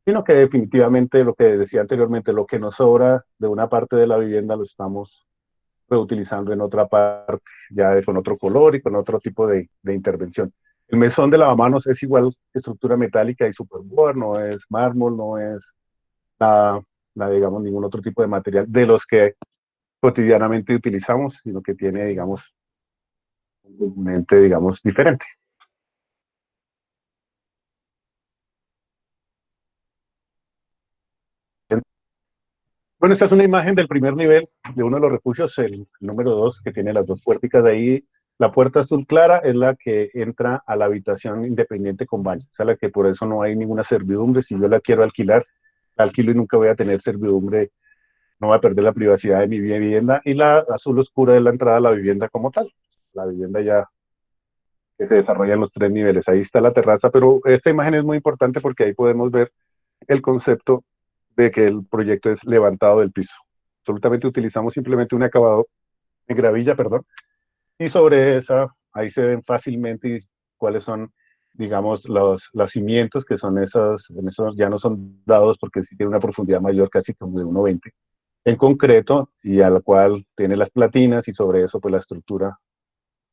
sino que definitivamente lo que decía anteriormente, lo que nos sobra de una parte de la vivienda lo estamos reutilizando en otra parte, ya con otro color y con otro tipo de intervención. El mesón de lavamanos es igual estructura metálica y superboard, no es mármol, no es nada, digamos, ningún otro tipo de material de los que cotidianamente utilizamos, sino que tiene, digamos, un componente, digamos, diferente. Bueno, esta es una imagen del primer nivel de uno de los refugios, el número 2, que tiene las dos puerticas de ahí. La puerta azul clara es la que entra a la habitación independiente con baño. O sea, la que por eso no hay ninguna servidumbre. Si yo la quiero alquilar, la alquilo y nunca voy a tener servidumbre, no voy a perder la privacidad de mi vivienda. Y la azul oscura es la entrada a la vivienda como tal. La vivienda ya que se desarrolla en los tres niveles. Ahí está la terraza, pero esta imagen es muy importante porque ahí podemos ver el concepto de que el proyecto es levantado del piso. Absolutamente utilizamos simplemente un acabado de gravilla, perdón, y sobre esa, ahí se ven fácilmente cuáles son, digamos, los cimientos, que son esos ya no son dados porque sí tiene una profundidad mayor, casi como de 1,20 en concreto, y al cual tiene las platinas, y sobre eso pues la estructura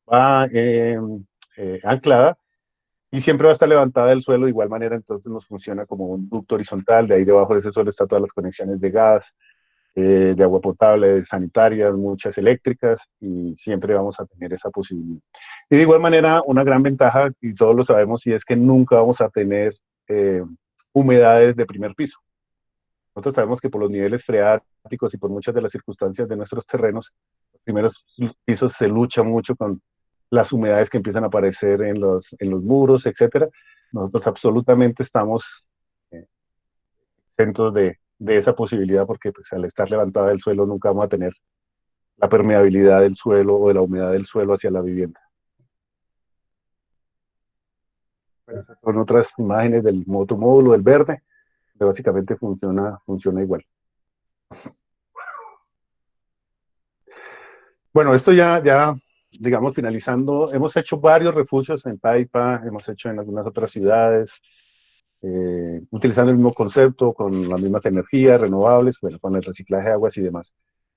va anclada, y siempre va a estar levantada del suelo de igual manera. Entonces nos funciona como un ducto horizontal. De ahí debajo de ese suelo están todas las conexiones de gas, de agua potable, sanitarias, muchas eléctricas, y siempre vamos a tener esa posibilidad. Y de igual manera, una gran ventaja, y todos lo sabemos, y es que nunca vamos a tener eh, humedades de primer piso. Nosotros sabemos que por los niveles freáticos y por muchas de las circunstancias de nuestros terrenos, los primeros pisos se lucha mucho con las humedades que empiezan a aparecer en los muros, etcétera. Nosotros absolutamente estamos exentos de esa posibilidad porque pues, al estar levantada del suelo nunca vamos a tener la permeabilidad del suelo o de la humedad del suelo hacia la vivienda. Esas son otras imágenes del otro módulo, del verde, que básicamente funciona igual. Bueno, esto ya, digamos, finalizando, hemos hecho varios refugios en Paipa, hemos hecho en algunas otras ciudades, utilizando el mismo concepto, con las mismas energías renovables, bueno, con el reciclaje de aguas y demás.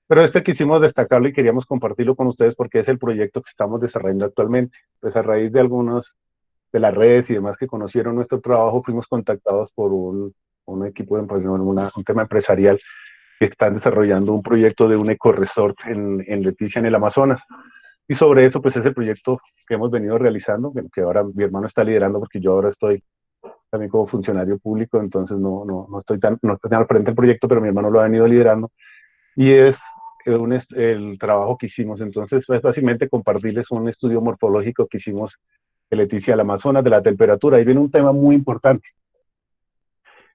Pero este quisimos destacarlo y queríamos compartirlo con ustedes porque es el proyecto que estamos desarrollando actualmente. Pues a raíz de algunos de las redes y demás que conocieron nuestro trabajo, fuimos contactados por un equipo de un tema empresarial que están desarrollando un proyecto de un ecoresort en Leticia, en el Amazonas. Y sobre eso, pues es el proyecto que hemos venido realizando, que ahora mi hermano está liderando porque yo ahora estoy también como funcionario público, entonces no estoy tan al frente del proyecto, pero mi hermano lo ha venido liderando. Y es el trabajo que hicimos. Entonces, es básicamente compartirles un estudio morfológico que hicimos de Leticia al Amazonas, de la temperatura. Ahí viene un tema muy importante.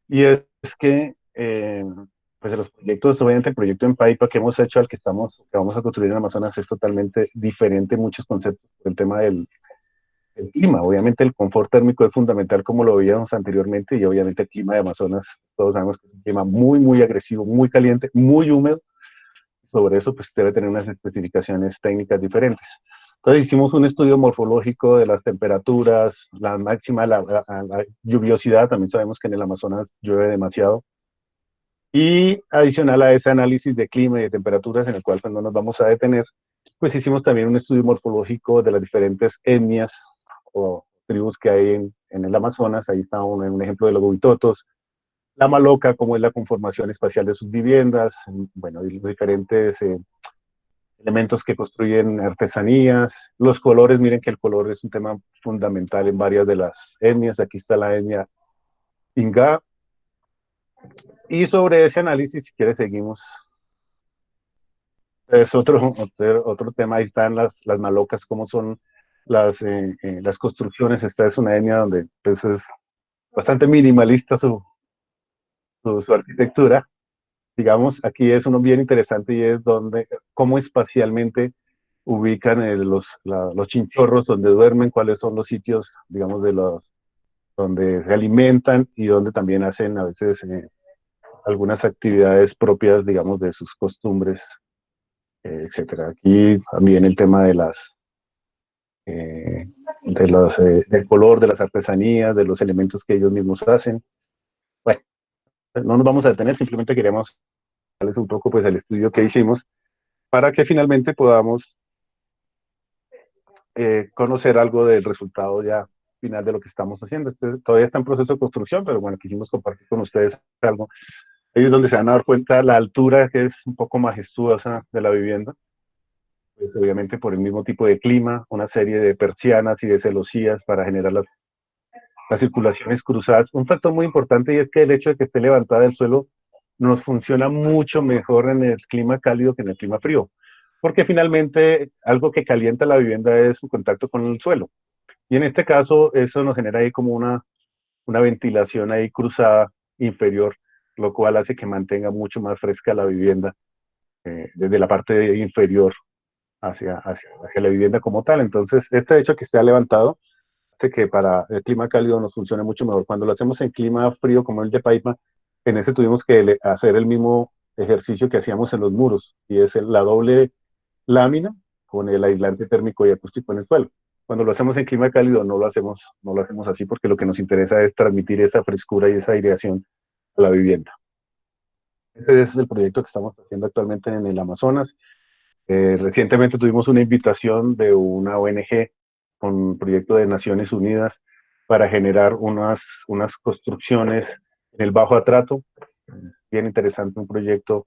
Y es que, pues de los proyectos, obviamente el proyecto en Paipa que hemos hecho al que vamos a construir en Amazonas es totalmente diferente en muchos conceptos por el tema del clima. Obviamente el confort térmico es fundamental como lo veíamos anteriormente, y obviamente el clima de Amazonas, todos sabemos que es un clima muy, muy agresivo, muy caliente, muy húmedo. Sobre eso pues debe tener unas especificaciones técnicas diferentes. Entonces hicimos un estudio morfológico de las temperaturas, la máxima, la lluviosidad, también sabemos que en el Amazonas llueve demasiado, y adicional a ese análisis de clima y de temperaturas, en el cual pues, no nos vamos a detener, pues hicimos también un estudio morfológico de las diferentes etnias o tribus que hay en el Amazonas. Ahí está un ejemplo de los Huitotos, la Maloca, cómo es la conformación espacial de sus viviendas, bueno, y los diferentes elementos que construyen artesanías, los colores. Miren que el color es un tema fundamental en varias de las etnias. Aquí está la etnia Inga, y sobre ese análisis, si quieres, seguimos. Es otro tema. Ahí están las malocas, cómo son las construcciones. Esta es una etnia donde pues, es bastante minimalista su arquitectura. Digamos, aquí es uno bien interesante, y es cómo espacialmente ubican los chinchorros donde duermen, cuáles son los sitios, digamos, donde se alimentan y donde también hacen a veces algunas actividades propias, digamos, de sus costumbres, etcétera. Aquí también el tema eh, del color, de las artesanías, de los elementos que ellos mismos hacen. Bueno, no nos vamos a detener, simplemente queremos darles un poco pues el estudio que hicimos para que finalmente podamos conocer algo del resultado ya final de lo que estamos haciendo. Todavía está en proceso de construcción, pero bueno, quisimos compartir con ustedes algo. Ahí es donde se van a dar cuenta la altura, que es un poco majestuosa, de la vivienda, pues obviamente por el mismo tipo de clima, una serie de persianas y de celosías para generar las circulaciones cruzadas. Un factor muy importante, y es que el hecho de que esté levantada del suelo nos funciona mucho mejor en el clima cálido que en el clima frío, porque finalmente algo que calienta la vivienda es su contacto con el suelo. Y en este caso, eso nos genera ahí como una ventilación ahí cruzada inferior, lo cual hace que mantenga mucho más fresca la vivienda desde la parte inferior hacia la vivienda como tal. Entonces, este hecho que se ha levantado hace que para el clima cálido nos funcione mucho mejor. Cuando lo hacemos en clima frío como el de Paima, en ese tuvimos que hacer el mismo ejercicio que hacíamos en los muros, y es la doble lámina con el aislante térmico y acústico en el suelo. Cuando lo hacemos en clima cálido no lo hacemos así, porque lo que nos interesa es transmitir esa frescura y esa aireación a la vivienda. Ese es el proyecto que estamos haciendo actualmente en el Amazonas. Recientemente tuvimos una invitación de una ONG con un proyecto de Naciones Unidas para generar unas construcciones en el Bajo Atrato. Bien interesante, un proyecto.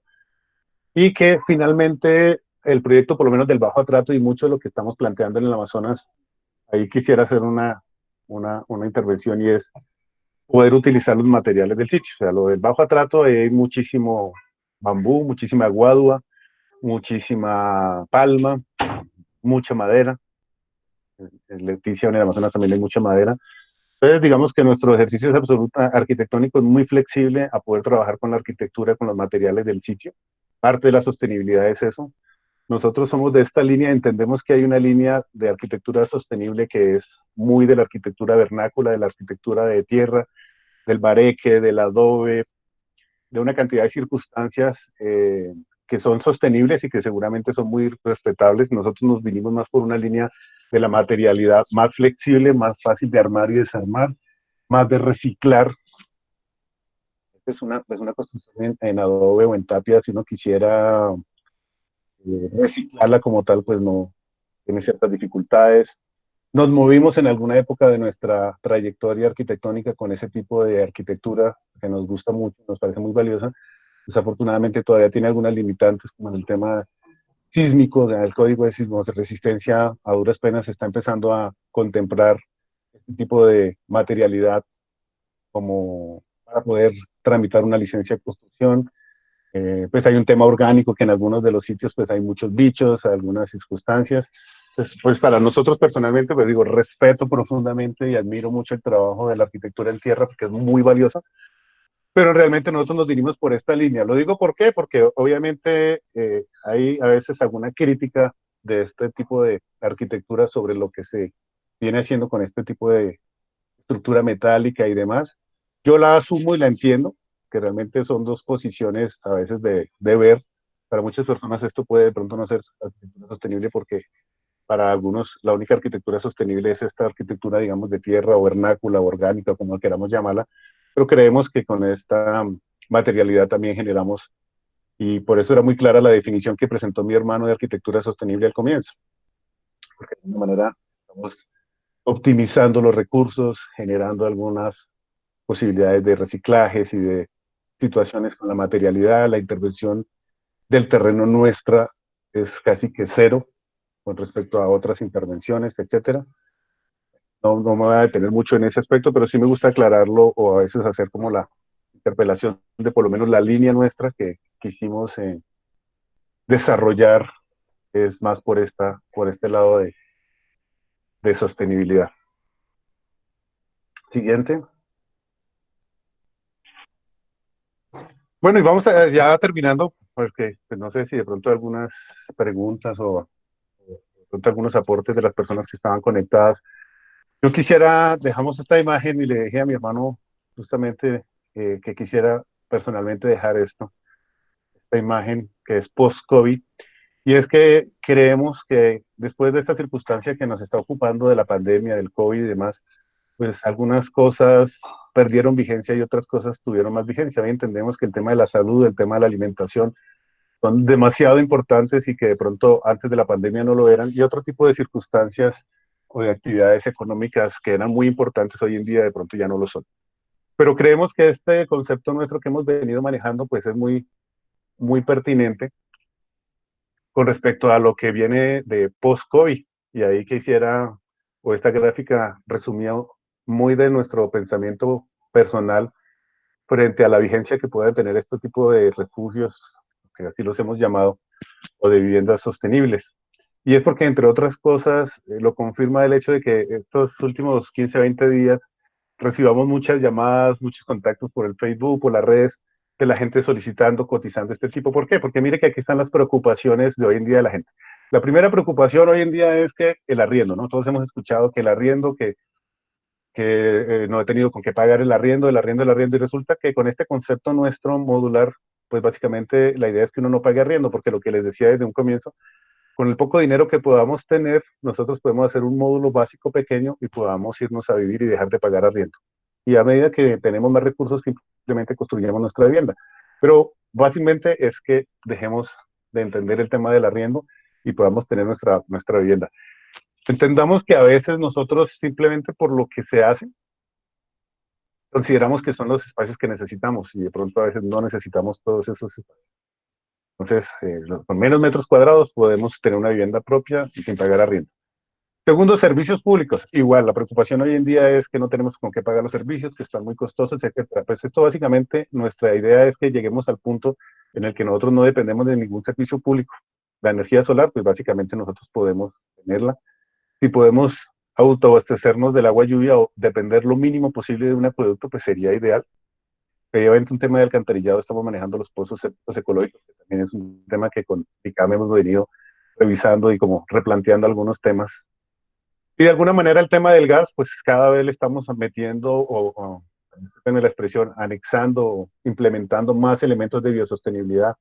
Y que finalmente el proyecto, por lo menos del Bajo Atrato y mucho de lo que estamos planteando en el Amazonas, ahí quisiera hacer una intervención, y es poder utilizar los materiales del sitio. O sea, lo del Bajo Atrato hay muchísimo bambú, muchísima guadua, muchísima palma, mucha madera. En Leticia, en el Amazonas también hay mucha madera. Entonces, digamos que nuestro ejercicio es arquitectónico, es muy flexible a poder trabajar con la arquitectura, con los materiales del sitio. Parte de la sostenibilidad es eso. Nosotros somos de esta línea, entendemos que hay una línea de arquitectura sostenible que es muy de la arquitectura vernácula, de la arquitectura de tierra, del bareque, del adobe, de una cantidad de circunstancias que son sostenibles y que seguramente son muy respetables. Nosotros nos vinimos más por una línea de la materialidad más flexible, más fácil de armar y desarmar, más de reciclar. Es una construcción en adobe o en tapia. Si uno quisiera reciclarla como tal, pues no tiene ciertas dificultades. Nos movimos en alguna época de nuestra trayectoria arquitectónica con ese tipo de arquitectura que nos gusta mucho, nos parece muy valiosa. Desafortunadamente todavía tiene algunas limitantes, como en el tema sísmico. O sea, el código de sismos de resistencia a duras penas está empezando a contemplar este tipo de materialidad como para poder tramitar una licencia de construcción. Pues hay un tema orgánico, que en algunos de los sitios pues hay muchos bichos, algunas circunstancias. Entonces, pues para nosotros personalmente, pues digo, respeto profundamente y admiro mucho el trabajo de la arquitectura en tierra, porque es muy valiosa, pero realmente nosotros nos vinimos por esta línea. Lo digo ¿por qué? Porque obviamente hay a veces alguna crítica de este tipo de arquitectura sobre lo que se viene haciendo con este tipo de estructura metálica y demás. Yo la asumo y la entiendo, que realmente son dos posiciones a veces de ver. Para muchas personas esto puede de pronto no ser arquitectura sostenible, porque para algunos la única arquitectura sostenible es esta arquitectura, digamos, de tierra o vernácula o orgánica, como queramos llamarla, pero creemos que con esta materialidad también generamos, y por eso era muy clara la definición que presentó mi hermano de arquitectura sostenible al comienzo, porque de alguna manera estamos optimizando los recursos, generando algunas posibilidades de reciclajes y de situaciones con la materialidad. La intervención del terreno nuestra es casi que cero con respecto a otras intervenciones, etcétera. No me voy a detener mucho en ese aspecto, pero sí me gusta aclararlo, o a veces hacer como la interpelación de por lo menos la línea nuestra que quisimos desarrollar, es más por este lado de sostenibilidad. Siguiente. Bueno, y vamos ya terminando, porque pues, no sé si de pronto algunas preguntas o de pronto algunos aportes de las personas que estaban conectadas. Yo quisiera, dejamos esta imagen y le dije a mi hermano justamente que quisiera personalmente dejar esta imagen que es post-COVID, y es que creemos que después de esta circunstancia que nos está ocupando de la pandemia, del COVID y demás, pues algunas cosas perdieron vigencia y otras cosas tuvieron más vigencia. Hoy entendemos que el tema de la salud, el tema de la alimentación son demasiado importantes, y que de pronto antes de la pandemia no lo eran, y otro tipo de circunstancias o de actividades económicas que eran muy importantes hoy en día de pronto ya no lo son. Pero creemos que este concepto nuestro que hemos venido manejando pues es muy pertinente con respecto a lo que viene de post-COVID. Y ahí quisiera, o esta gráfica resumía muy de nuestro pensamiento personal frente a la vigencia que pueden tener este tipo de refugios, que así los hemos llamado, o de viviendas sostenibles. Y es porque, entre otras cosas, lo confirma el hecho de que estos últimos 15, 20 días recibamos muchas llamadas, muchos contactos por el Facebook, por las redes, de la gente solicitando, cotizando este tipo. ¿Por qué? Porque mire que aquí están las preocupaciones de hoy en día de la gente. La primera preocupación hoy en día es que el arriendo, ¿no? Todos hemos escuchado que el arriendo, que no he tenido con qué pagar el arriendo, el arriendo, el arriendo, y resulta que con este concepto nuestro modular, pues básicamente la idea es que uno no pague arriendo, porque lo que les decía desde un comienzo, con el poco dinero que podamos tener, nosotros podemos hacer un módulo básico pequeño y podamos irnos a vivir y dejar de pagar arriendo. Y a medida que tenemos más recursos, simplemente construyamos nuestra vivienda. Pero básicamente es que dejemos de entender el tema del arriendo y podamos tener nuestra vivienda. Entendamos que a veces nosotros simplemente por lo que se hace, consideramos que son los espacios que necesitamos y de pronto a veces no necesitamos todos esos espacios. Entonces, con menos metros cuadrados podemos tener una vivienda propia y sin pagar arriendo. Segundo, servicios públicos. Igual, la preocupación hoy en día es que no tenemos con qué pagar los servicios, que están muy costosos, etcétera. Pues esto básicamente, nuestra idea es que lleguemos al punto en el que nosotros no dependemos de ningún servicio público. La energía solar, pues básicamente nosotros podemos tenerla. Si podemos autoabastecernos del agua lluvia o depender lo mínimo posible de un acueducto, pues sería ideal. Obviamente un tema de alcantarillado, estamos manejando los pozos sépticos ecológicos, que también es un tema que con ICAM hemos venido revisando y como replanteando algunos temas. Y de alguna manera el tema del gas, pues cada vez le estamos metiendo o en la expresión, anexando o implementando más elementos de biosostenibilidad.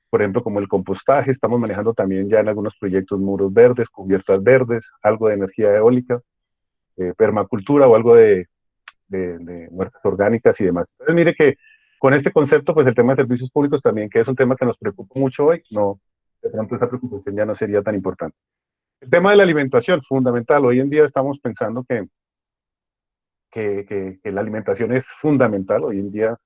Por ejemplo, como el compostaje, estamos manejando también ya en algunos proyectos muros verdes, cubiertas verdes, algo de energía eólica, permacultura o algo de huertas orgánicas y demás. Entonces, mire que con este concepto, pues el tema de servicios públicos también, que es un tema que nos preocupa mucho hoy, no, de pronto esa preocupación ya no sería tan importante. El tema de la alimentación, fundamental. Hoy en día estamos pensando que la alimentación es fundamental hoy en día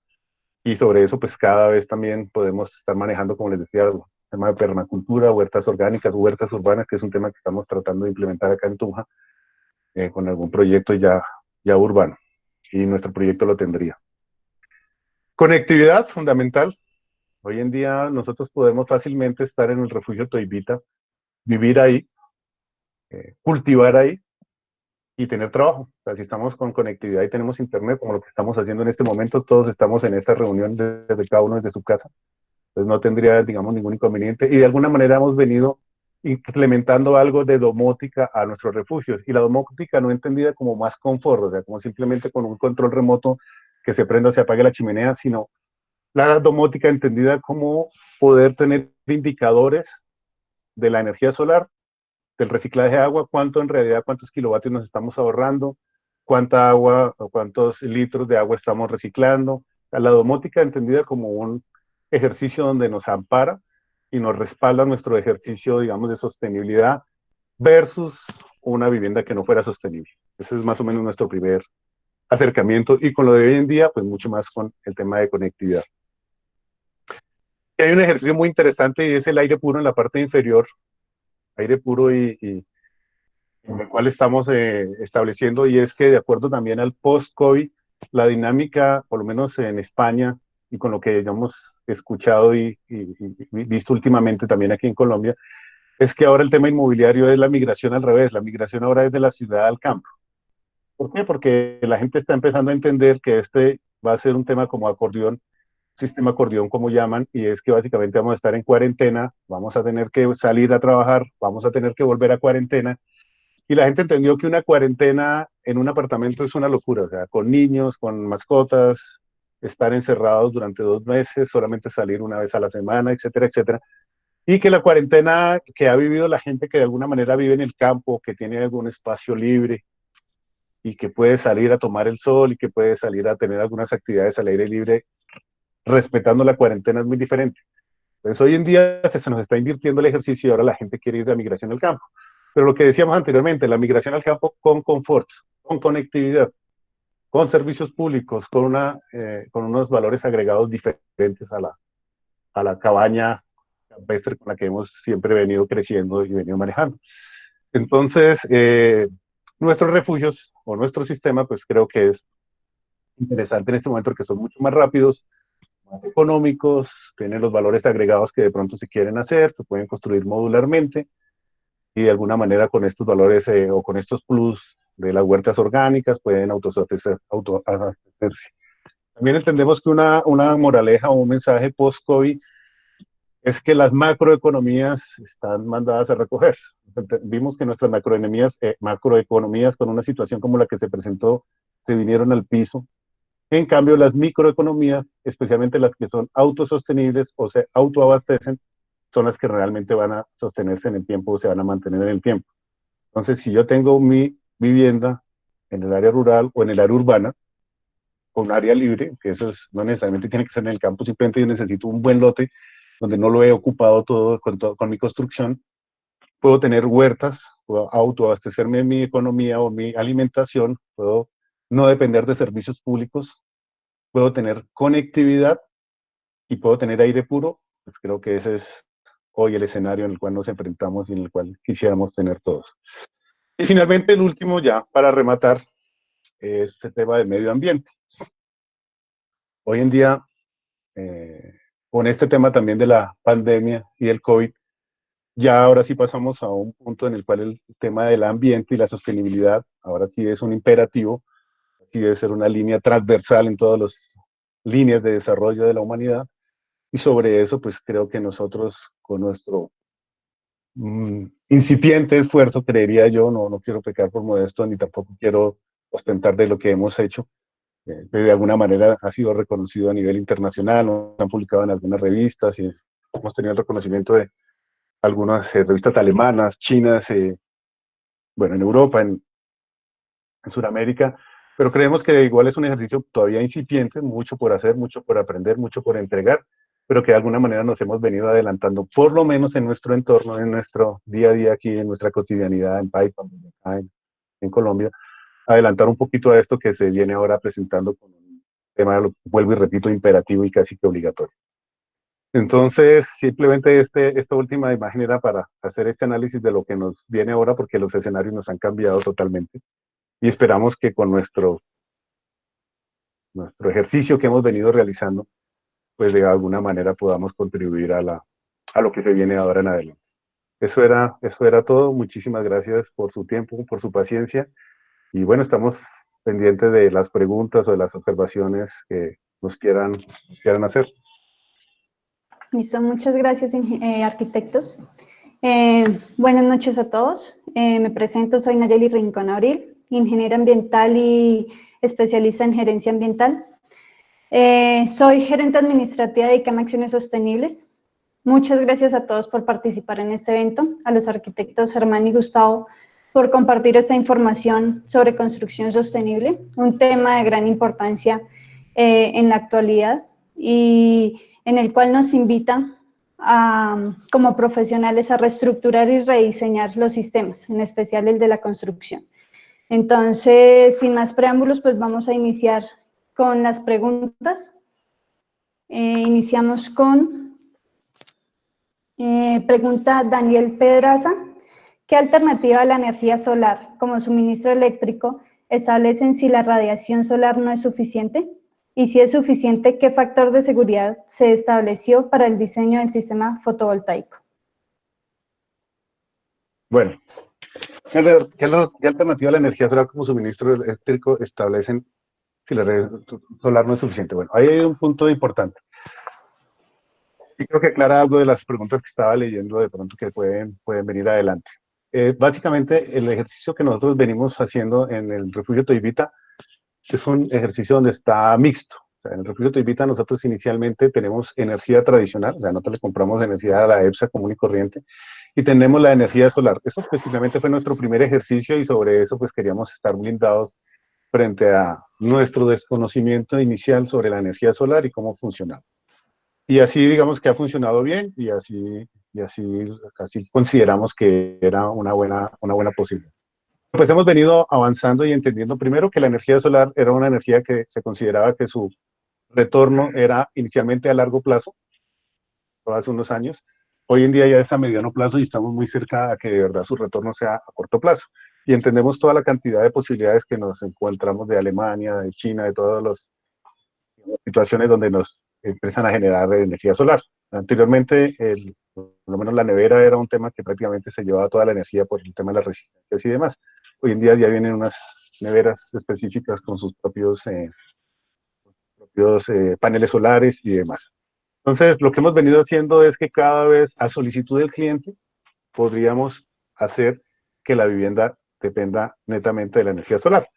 y sobre eso, pues cada vez también podemos estar manejando, como les decía, el tema de permacultura, huertas orgánicas, huertas urbanas, que es un tema que estamos tratando de implementar acá en Tunja con algún proyecto ya urbano. Y nuestro proyecto lo tendría. Conectividad, fundamental. Hoy en día nosotros podemos fácilmente estar en el refugio Toibita, vivir ahí, cultivar ahí y tener trabajo. O sea, si estamos con conectividad y tenemos internet, como lo que estamos haciendo en este momento, todos estamos en esta reunión desde cada uno desde su casa. Entonces no tendría, digamos, ningún inconveniente. Y de alguna manera hemos venido implementando algo de domótica a nuestros refugios. Y la domótica no entendida como más confort, o sea, como simplemente con un control remoto que se prenda o se apague la chimenea, sino la domótica entendida como poder tener indicadores de la energía solar, del reciclaje de agua, cuánto en realidad, cuántos kilovatios nos estamos ahorrando, cuánta agua o cuántos litros de agua estamos reciclando. La domótica entendida como un ejercicio donde nos ampara y nos respalda nuestro ejercicio, digamos, de sostenibilidad versus una vivienda que no fuera sostenible. Ese es más o menos nuestro primer acercamiento y con lo de hoy en día, pues mucho más con el tema de conectividad. Hay un ejercicio muy interesante y es el aire puro en la parte inferior, aire puro y en el cual estamos estableciendo, y es que de acuerdo también al post-COVID, la dinámica, por lo menos en España, y con lo que hemos escuchado y visto últimamente también aquí en Colombia, es que ahora el tema inmobiliario es la migración al revés, la migración ahora es de la ciudad al campo. ¿Por qué? Porque la gente está empezando a entender que este va a ser un tema como acordeón, sistema acordeón como llaman, y es que básicamente vamos a estar en cuarentena, vamos a tener que salir a trabajar, vamos a tener que volver a cuarentena, y la gente entendió que una cuarentena en un apartamento es una locura, o sea, con niños, con mascotas, estar encerrados durante 2 meses, solamente salir una vez a la semana, etcétera, etcétera. Y que la cuarentena que ha vivido la gente que de alguna manera vive en el campo, que tiene algún espacio libre y que puede salir a tomar el sol y que puede salir a tener algunas actividades al aire libre, respetando la cuarentena es muy diferente. Entonces hoy en día se nos está invirtiendo el ejercicio y ahora la gente quiere ir de migración al campo. Pero lo que decíamos anteriormente, la migración al campo con confort, con conectividad, con servicios públicos, con unos valores agregados diferentes a la cabaña campestre con la que hemos siempre venido creciendo y venido manejando. Entonces, nuestros refugios o nuestro sistema, pues creo que es interesante en este momento porque son mucho más rápidos, más económicos, tienen los valores agregados que de pronto se quieren hacer, se pueden construir modularmente y de alguna manera con estos valores o con estos plus de las huertas orgánicas pueden autoabastecerse. También entendemos que una moraleja o un mensaje post-COVID es que las macroeconomías están mandadas a recoger. Vimos que nuestras macroeconomías con una situación como la que se presentó se vinieron al piso. En cambio, las microeconomías, especialmente las que son autosostenibles o se autoabastecen, son las que realmente van a sostenerse en el tiempo o se van a mantener en el tiempo. Entonces, si yo tengo mi vivienda en el área rural o en el área urbana, con área libre, que eso no necesariamente tiene que ser en el campo, simplemente yo necesito un buen lote donde no lo he ocupado todo con mi construcción, puedo tener huertas, puedo autoabastecerme de mi economía o mi alimentación, puedo no depender de servicios públicos, puedo tener conectividad y puedo tener aire puro. Pues creo que ese es hoy el escenario en el cual nos enfrentamos y en el cual quisiéramos tener todos. Y finalmente, el último ya, para rematar, es el tema del medio ambiente. Hoy en día, con este tema también de la pandemia y del COVID, ya ahora sí pasamos a un punto en el cual el tema del ambiente y la sostenibilidad ahora sí es un imperativo, sí debe ser una línea transversal en todas las líneas de desarrollo de la humanidad. Y sobre eso, pues creo que nosotros, con nuestro incipiente esfuerzo, creería yo, no quiero pecar por modesto, ni tampoco quiero ostentar de lo que hemos hecho, de alguna manera ha sido reconocido a nivel internacional, nos han publicado en algunas revistas y hemos tenido el reconocimiento de algunas revistas alemanas, chinas, bueno, en Europa, en Sudamérica, pero creemos que igual es un ejercicio todavía incipiente, mucho por hacer, mucho por aprender, mucho por entregar, pero que de alguna manera nos hemos venido adelantando, por lo menos en nuestro entorno, en nuestro día a día aquí, en nuestra cotidianidad en Paipa, en Colombia, adelantar un poquito a esto que se viene ahora presentando con un tema, lo vuelvo y repito, imperativo y casi que obligatorio. Entonces, simplemente esta última imagen era para hacer este análisis de lo que nos viene ahora, porque los escenarios nos han cambiado totalmente. Y esperamos que con nuestro ejercicio que hemos venido realizando, pues de alguna manera podamos contribuir a lo que se viene ahora en adelante. Eso era todo. Muchísimas gracias por su tiempo, por su paciencia. Y bueno, estamos pendientes de las preguntas o de las observaciones que nos quieran hacer. Listo, muchas gracias, arquitectos. Buenas noches a todos. Me presento, soy Nayeli Rincón Abril, ingeniera ambiental y especialista en gerencia ambiental. Soy gerente administrativa de ICAM Acciones Sostenibles. Muchas gracias a todos por participar en este evento, a los arquitectos Germán y Gustavo por compartir esta información sobre construcción sostenible, un tema de gran importancia en la actualidad y en el cual nos invita como profesionales a reestructurar y rediseñar los sistemas, en especial el de la construcción. Entonces, sin más preámbulos, pues vamos a iniciar con las preguntas. Iniciamos con pregunta Daniel Pedraza. ¿Qué alternativa a la energía solar como suministro eléctrico establecen si la radiación solar no es suficiente? Y si es suficiente, ¿qué factor de seguridad se estableció para el diseño del sistema fotovoltaico? Bueno, ¿qué alternativa a la energía solar como suministro eléctrico establecen si la red solar no es suficiente? Bueno, ahí hay un punto importante. Y creo que aclara algo de las preguntas que estaba leyendo de pronto que pueden venir adelante. Básicamente, el ejercicio que nosotros venimos haciendo en el refugio Toivita es un ejercicio donde está mixto. O sea, en el refugio Toivita nosotros inicialmente tenemos energía tradicional, o sea, nosotros le compramos energía a la EPSA común y corriente, y tenemos la energía solar. Eso precisamente fue nuestro primer ejercicio y sobre eso pues queríamos estar blindados frente a nuestro desconocimiento inicial sobre la energía solar y cómo funcionaba. Y así digamos que ha funcionado bien y así consideramos que era una buena posibilidad. Pues hemos venido avanzando y entendiendo primero que la energía solar era una energía que se consideraba que su retorno era inicialmente a largo plazo, hace unos años. Hoy en día ya es a mediano plazo y estamos muy cerca a que de verdad su retorno sea a corto plazo. y entendemos toda la cantidad de posibilidades que nos encontramos de Alemania, de China, de todas las situaciones donde nos empiezan a generar energía solar. Anteriormente, por lo menos la nevera era un tema que prácticamente se llevaba toda la energía por el tema de las resistencias y demás. Hoy en día ya vienen unas neveras específicas con sus propios paneles solares y demás. Entonces, lo que hemos venido haciendo es que cada vez, a solicitud del cliente, podríamos hacer que la vivienda dependa netamente de la energía solar.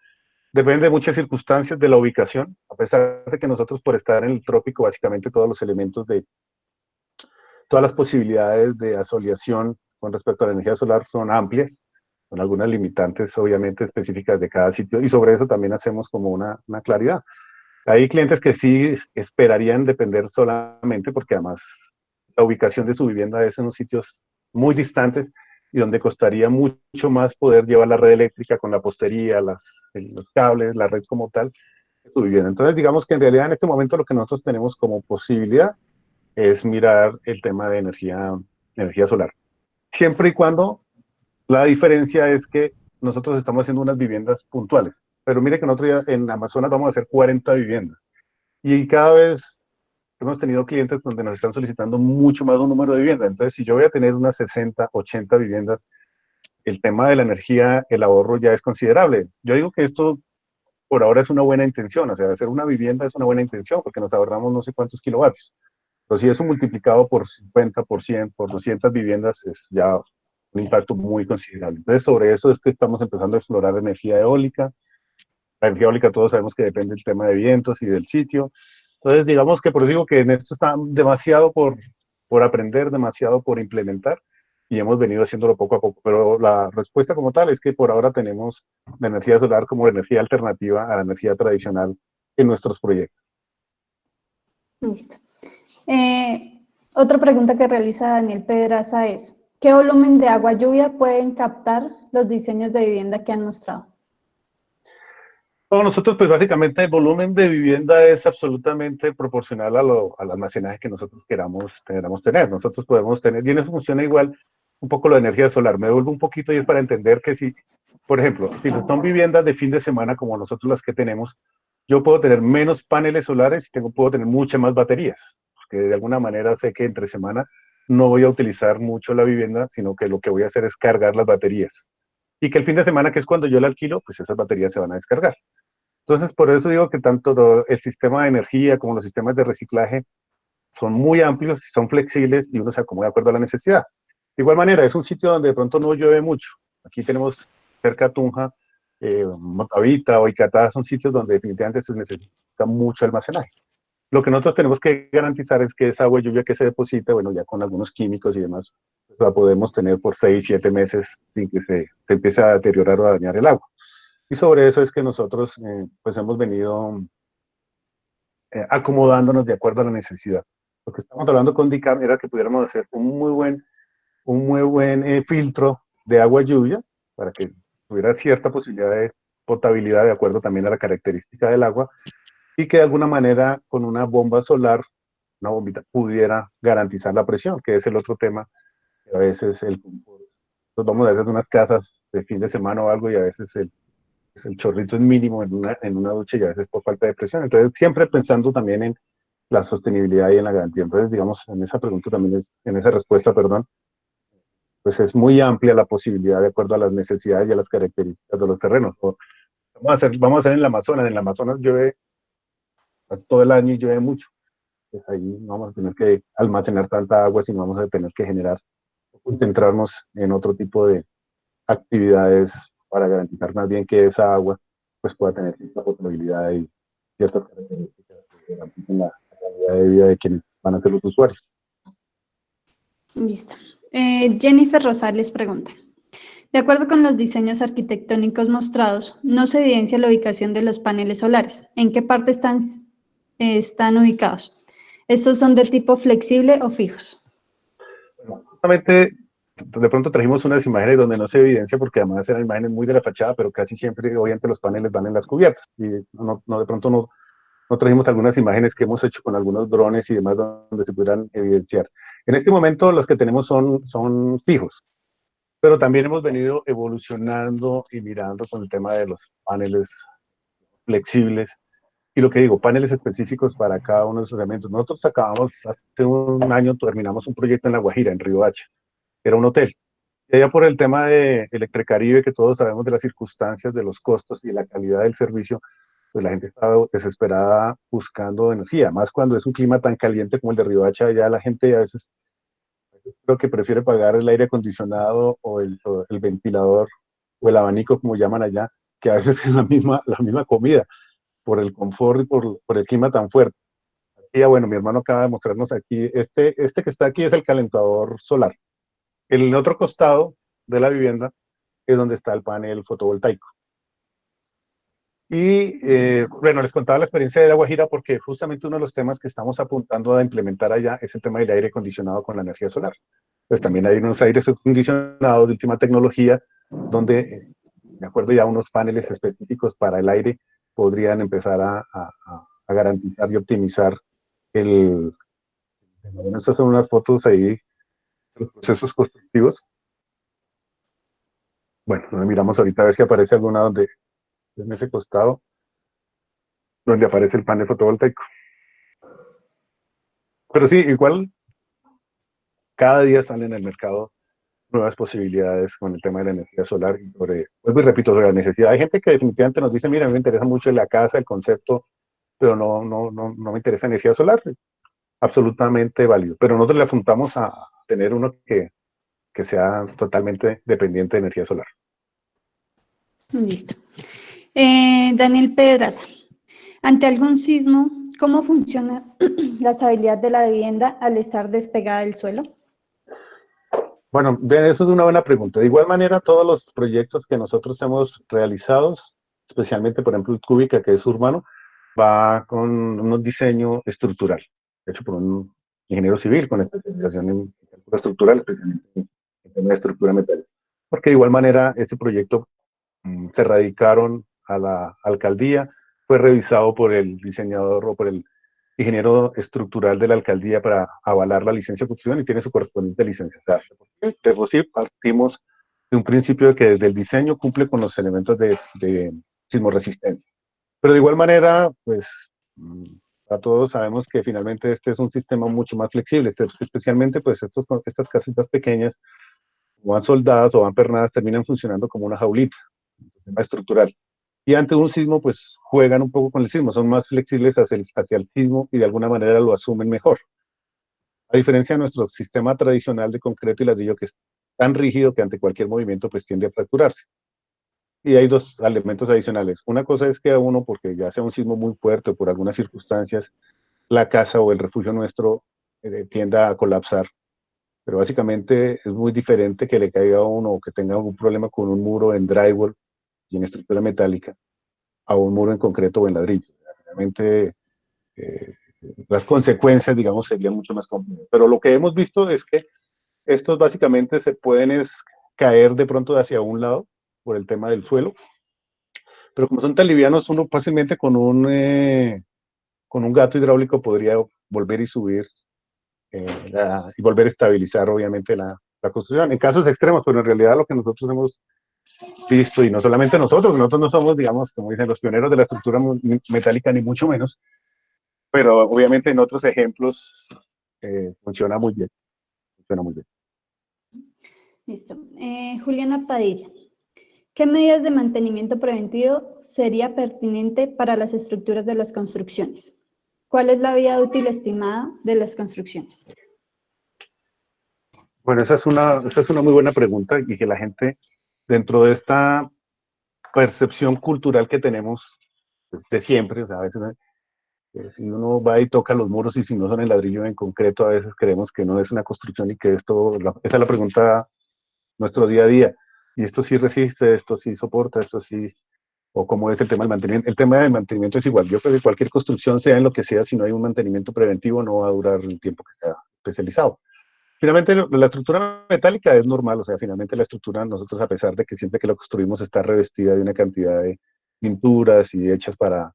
Depende de muchas circunstancias de la ubicación, a pesar de que nosotros por estar en el trópico, básicamente todos los elementos de, todas las posibilidades de asoliación con respecto a la energía solar son amplias, con algunas limitantes obviamente específicas de cada sitio, y sobre eso también hacemos como una claridad. Hay clientes que sí esperarían depender solamente porque además la ubicación de su vivienda es en unos sitios muy distantes y donde costaría mucho más poder llevar la red eléctrica con la postería, los cables, la red como tal, de su vivienda. Entonces, digamos que en realidad en este momento lo que nosotros tenemos como posibilidad es mirar el tema de energía solar. Siempre y cuando la diferencia es que nosotros estamos haciendo unas viviendas puntuales. Pero mire que nosotros ya en Amazonas vamos a hacer 40 viviendas. Y cada vez hemos tenido clientes donde nos están solicitando mucho más un número de viviendas. Entonces, si yo voy a tener unas 60, 80 viviendas, el tema de la energía, el ahorro ya es considerable. Yo digo que esto por ahora es una buena intención, o sea, hacer una vivienda es una buena intención porque nos ahorramos no sé cuántos kilovatios. Pero si eso multiplicado por 50, por 100, por 200 viviendas es ya un impacto muy considerable. Entonces, sobre eso es que estamos empezando a explorar energía eólica. La energía eólica todos sabemos que depende del tema de vientos y del sitio. Entonces, digamos que por eso digo que en esto está demasiado por aprender, demasiado por implementar, y hemos venido haciéndolo poco a poco. Pero la respuesta como tal es que por ahora tenemos la energía solar como energía alternativa a la energía tradicional en nuestros proyectos. Listo. Otra pregunta que realiza Daniel Pedraza es, ¿qué volumen de agua lluvia pueden captar los diseños de vivienda que han mostrado? Bueno, nosotros, pues básicamente el volumen de vivienda es absolutamente proporcional al almacenaje que nosotros queramos tener. Nosotros podemos tener, y en eso funciona igual un poco la energía solar. Me devuelvo un poquito y es para entender que si, por ejemplo, si son viviendas de fin de semana como nosotros las que tenemos, yo puedo tener menos paneles solares y puedo tener muchas más baterías, porque de alguna manera sé que entre semana no voy a utilizar mucho la vivienda, sino que lo que voy a hacer es cargar las baterías. Y que el fin de semana, que es cuando yo la alquilo, pues esas baterías se van a descargar. Entonces, por eso digo que tanto el sistema de energía como los sistemas de reciclaje son muy amplios, son flexibles y uno se acomoda de acuerdo a la necesidad. De igual manera, es un sitio donde de pronto no llueve mucho. Aquí tenemos cerca a Tunja, Motavita o Icatá, son sitios donde definitivamente se necesita mucho almacenaje. Lo que nosotros tenemos que garantizar es que esa agua de lluvia que se deposita, bueno, ya con algunos químicos y demás, pues la podemos tener por 6, 7 meses sin que se empiece a deteriorar o a dañar el agua. Y sobre eso es que nosotros pues hemos venido acomodándonos de acuerdo a la necesidad. Lo que estamos hablando con DICAM era que pudiéramos hacer un muy buen filtro de agua lluvia para que tuviera cierta posibilidad de potabilidad de acuerdo también a la característica del agua y que de alguna manera con una bomba solar, una bombita, pudiera garantizar la presión, que es el otro tema que a veces nos vamos a hacer unas casas de fin de semana o algo y a veces el chorrito es mínimo en una ducha y a veces por falta de presión. Entonces, siempre pensando también en la sostenibilidad y en la garantía. Entonces, digamos, en esa pregunta también en esa respuesta, perdón, pues es muy amplia la posibilidad de acuerdo a las necesidades y a las características de los terrenos. Vamos a hacer en el Amazonas llueve todo el año y llueve mucho. Pues ahí no vamos a tener que almacenar tanta agua, sino vamos a tener que concentrarnos en otro tipo de actividades para garantizar más bien que esa agua pues pueda tener cierta potabilidad y ciertas características que garanticen la calidad de vida de quienes van a ser los usuarios. Listo. Jennifer Rosales pregunta, de acuerdo con los diseños arquitectónicos mostrados, no se evidencia la ubicación de los paneles solares. ¿En qué parte están ubicados? ¿Estos son del tipo flexible o fijos? Bueno, justamente de pronto trajimos unas imágenes donde no se evidencia porque además eran imágenes muy de la fachada, pero casi siempre obviamente los paneles van en las cubiertas y de pronto no trajimos algunas imágenes que hemos hecho con algunos drones y demás donde se pudieran evidenciar. En este momento los que tenemos son fijos. pero también hemos venido evolucionando y mirando con el tema de los paneles flexibles. Y lo que digo, paneles específicos para cada uno de esos elementos. Nosotros acabamos, hace un año, terminamos un proyecto en La Guajira, en Río Hacha. Era un hotel. Y allá por el tema de Electricaribe, que todos sabemos de las circunstancias, de los costos y la calidad del servicio, pues la gente estaba desesperada buscando energía, más cuando es un clima tan caliente como el de Río Hacha, ya la gente a veces creo que prefiere pagar el aire acondicionado o el ventilador o el abanico, como llaman allá, que a veces es la misma comida, por el confort y por el clima tan fuerte. Y bueno, mi hermano acaba de mostrarnos aquí, este que está aquí es el calentador solar. El otro costado de la vivienda es donde está el panel fotovoltaico. Y bueno, les contaba la experiencia de La Guajira porque justamente uno de los temas que estamos apuntando a implementar allá es el tema del aire acondicionado con la energía solar. Pues también hay unos aires acondicionados de última tecnología donde, de acuerdo ya a unos paneles específicos para el aire, podrían empezar a garantizar y optimizar el... Estas son unas fotos ahí de los procesos constructivos. Bueno, miramos ahorita a ver si aparece alguna donde en ese costado donde aparece el panel fotovoltaico. Pero sí, igual cada día salen al mercado nuevas posibilidades con el tema de la energía solar y vuelvo y repito, sobre la necesidad. Hay gente que definitivamente nos dice, mira, a mí me interesa mucho la casa, el concepto, pero no me interesa energía solar. Absolutamente válido. Pero nosotros le apuntamos a tener uno que sea totalmente dependiente de energía solar. Listo. Daniel Pedraza, ante algún sismo, ¿cómo funciona la estabilidad de la vivienda al estar despegada del suelo? Bueno, bien, eso es una buena pregunta. De igual manera, todos los proyectos que nosotros hemos realizado, especialmente, por ejemplo, el Cúbica, que es urbano, va con un diseño estructural, hecho por un ingeniero civil con especialización en arquitectura estructural, especialmente en tema de estructura metálica. Porque de igual manera, ese proyecto se radicaron a la alcaldía, fue revisado por el diseñador o por el ingeniero estructural de la alcaldía para avalar la licencia de construcción y tiene su correspondiente licencia. O sea, de por sí partimos de un principio de que desde el diseño cumple con los elementos de sismoresistencia. Pero de igual manera, pues a todos sabemos que finalmente este es un sistema mucho más flexible, especialmente pues estas casitas pequeñas, o van soldadas o van pernadas, terminan funcionando como una jaulita, un sistema estructural. Y ante un sismo, pues juegan un poco con el sismo, son más flexibles hacia el sismo y de alguna manera lo asumen mejor. A diferencia de nuestro sistema tradicional de concreto y ladrillo, que es tan rígido que ante cualquier movimiento pues tiende a fracturarse. Y hay dos elementos adicionales. Una cosa es que a uno, porque ya sea un sismo muy fuerte o por algunas circunstancias, la casa o el refugio nuestro tienda a colapsar. Pero básicamente es muy diferente que le caiga a uno o que tenga algún problema con un muro en drywall y en estructura metálica a un muro en concreto o en ladrillo. Realmente eh, las consecuencias, digamos, serían mucho más complejas. Pero lo que hemos visto es que estos básicamente se pueden caer de pronto hacia un lado por el tema del suelo, pero como son tan livianos, uno fácilmente con un gato hidráulico podría volver y subir y volver a estabilizar, obviamente, la construcción. En casos extremos, pero en realidad lo que nosotros hemos visto, y no solamente nosotros no somos, digamos, como dicen, los pioneros de la estructura metálica, ni mucho menos, pero obviamente en otros ejemplos funciona muy bien. Funciona muy bien. Listo. Juliana Padilla, ¿qué medidas de mantenimiento preventivo sería pertinente para las estructuras de las construcciones? ¿Cuál es la vida útil estimada de las construcciones? Bueno, esa es una muy buena pregunta y que la gente, dentro de esta percepción cultural que tenemos de siempre, o sea, a veces si uno va y toca los muros y si no son en ladrillo en concreto, a veces creemos que no es una construcción y que esa es la pregunta nuestro día a día. Y esto sí resiste, esto sí soporta, esto sí, o cómo es el tema del mantenimiento. El tema del mantenimiento es igual. Yo creo que cualquier construcción, sea en lo que sea, si no hay un mantenimiento preventivo, no va a durar el tiempo que sea especializado. Finalmente, la estructura metálica es normal, o sea, finalmente la estructura, nosotros a pesar de que siempre que lo construimos está revestida de una cantidad de pinturas y hechas para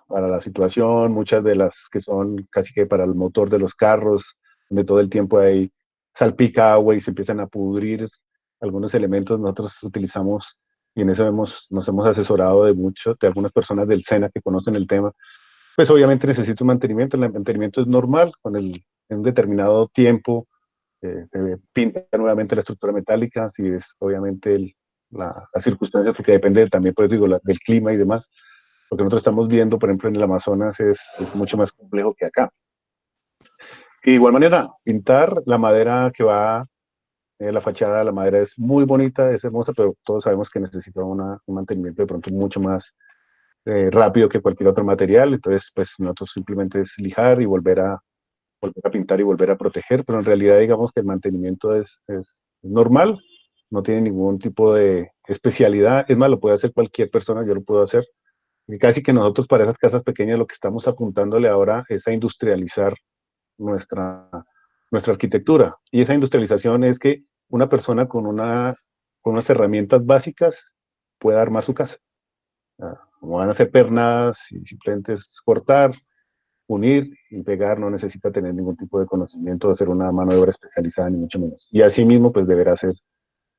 la situación, muchas de las que son casi que para el motor de los carros, donde todo el tiempo hay salpica agua y se empiezan a pudrir, algunos elementos nosotros utilizamos, y en eso nos hemos asesorado de algunas personas del SENA que conocen el tema. Pues obviamente necesita un mantenimiento. El mantenimiento es normal, en un determinado tiempo se pinta nuevamente la estructura metálica, si es obviamente las circunstancias, porque depende también, por eso digo, del clima y demás. Lo que nosotros estamos viendo, por ejemplo, en el Amazonas es mucho más complejo que acá. Y de igual manera, pintar la madera que va, la fachada de la madera es muy bonita, es hermosa, pero todos sabemos que necesita un mantenimiento de pronto mucho más rápido que cualquier otro material. Entonces, pues nosotros simplemente es lijar y volver a pintar y volver a proteger, pero en realidad digamos que el mantenimiento es normal, no tiene ningún tipo de especialidad. Es más, lo puede hacer cualquier persona, yo lo puedo hacer. Y casi que nosotros para esas casas pequeñas lo que estamos apuntándole ahora es a industrializar nuestra, nuestra arquitectura. Y esa industrialización es que una persona con unas herramientas básicas pueda armar su casa. Como van a ser pernadas y simplemente es cortar, unir y pegar, no necesita tener ningún tipo de conocimiento de hacer una mano de obra especializada, ni mucho menos. Y asimismo, pues deberá hacer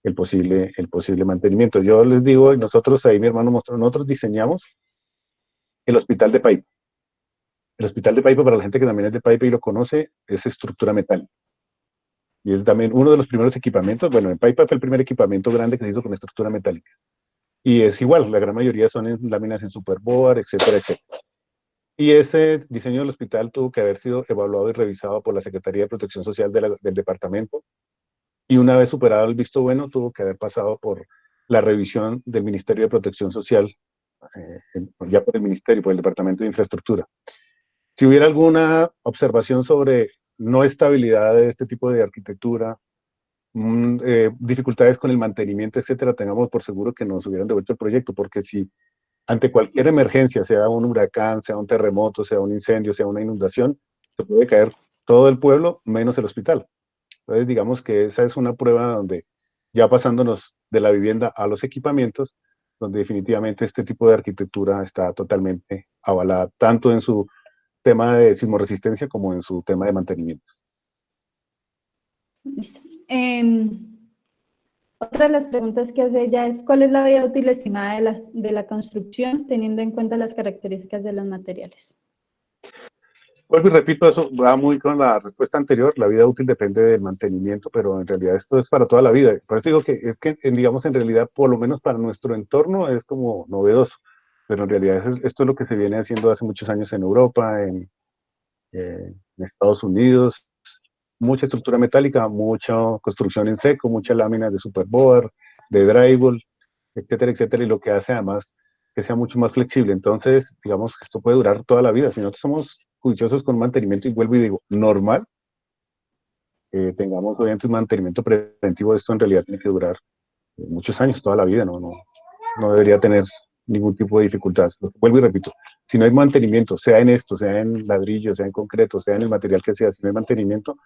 el posible mantenimiento. Yo les digo, y nosotros ahí mi hermano mostró, nosotros diseñamos el hospital de Paipa. El hospital de Paipa, para la gente que también es de Paipa y lo conoce, es estructura metálica. Y es también uno de los primeros equipamientos, bueno, en Paipa fue el primer equipamiento grande que se hizo con estructura metálica. Y es igual, la gran mayoría son en láminas en superboard, etcétera, etcétera. Y ese diseño del hospital tuvo que haber sido evaluado y revisado por la Secretaría de Protección Social del departamento. Y una vez superado el visto bueno, tuvo que haber pasado por la revisión del Ministerio de Protección Social, ya por el Ministerio, por el Departamento de Infraestructura. Si hubiera alguna observación sobre no estabilidad de este tipo de arquitectura, dificultades con el mantenimiento, etcétera, tengamos por seguro que nos hubieran devuelto el proyecto, porque si ante cualquier emergencia, sea un huracán, sea un terremoto, sea un incendio, sea una inundación, se puede caer todo el pueblo menos el hospital. Entonces, digamos que esa es una prueba donde ya pasándonos de la vivienda a los equipamientos, donde definitivamente este tipo de arquitectura está totalmente avalada, tanto en su tema de sismoresistencia como en su tema de mantenimiento. Listo. Otra de las preguntas que hace ella es, ¿cuál es la vida útil estimada de la construcción, teniendo en cuenta las características de los materiales? Vuelvo y repito, eso va muy con la respuesta anterior, la vida útil depende del mantenimiento, pero en realidad esto es para toda la vida. Por eso digo que es que, digamos, en realidad, por lo menos para nuestro entorno, es como novedoso, pero en realidad esto es lo que se viene haciendo hace muchos años en Europa, en Estados Unidos, mucha estructura metálica, mucha construcción en seco, muchas láminas de superboard, de drywall, etcétera, etcétera, y lo que hace además que sea mucho más flexible. Entonces, digamos que esto puede durar toda la vida. Si nosotros somos juiciosos con mantenimiento, y vuelvo y digo, normal, tengamos obviamente un mantenimiento preventivo, esto en realidad tiene que durar muchos años, toda la vida, no debería tener ningún tipo de dificultad. Vuelvo y repito, si no hay mantenimiento, sea en esto, sea en ladrillo, sea en concreto, sea en el material que sea, si no hay mantenimiento,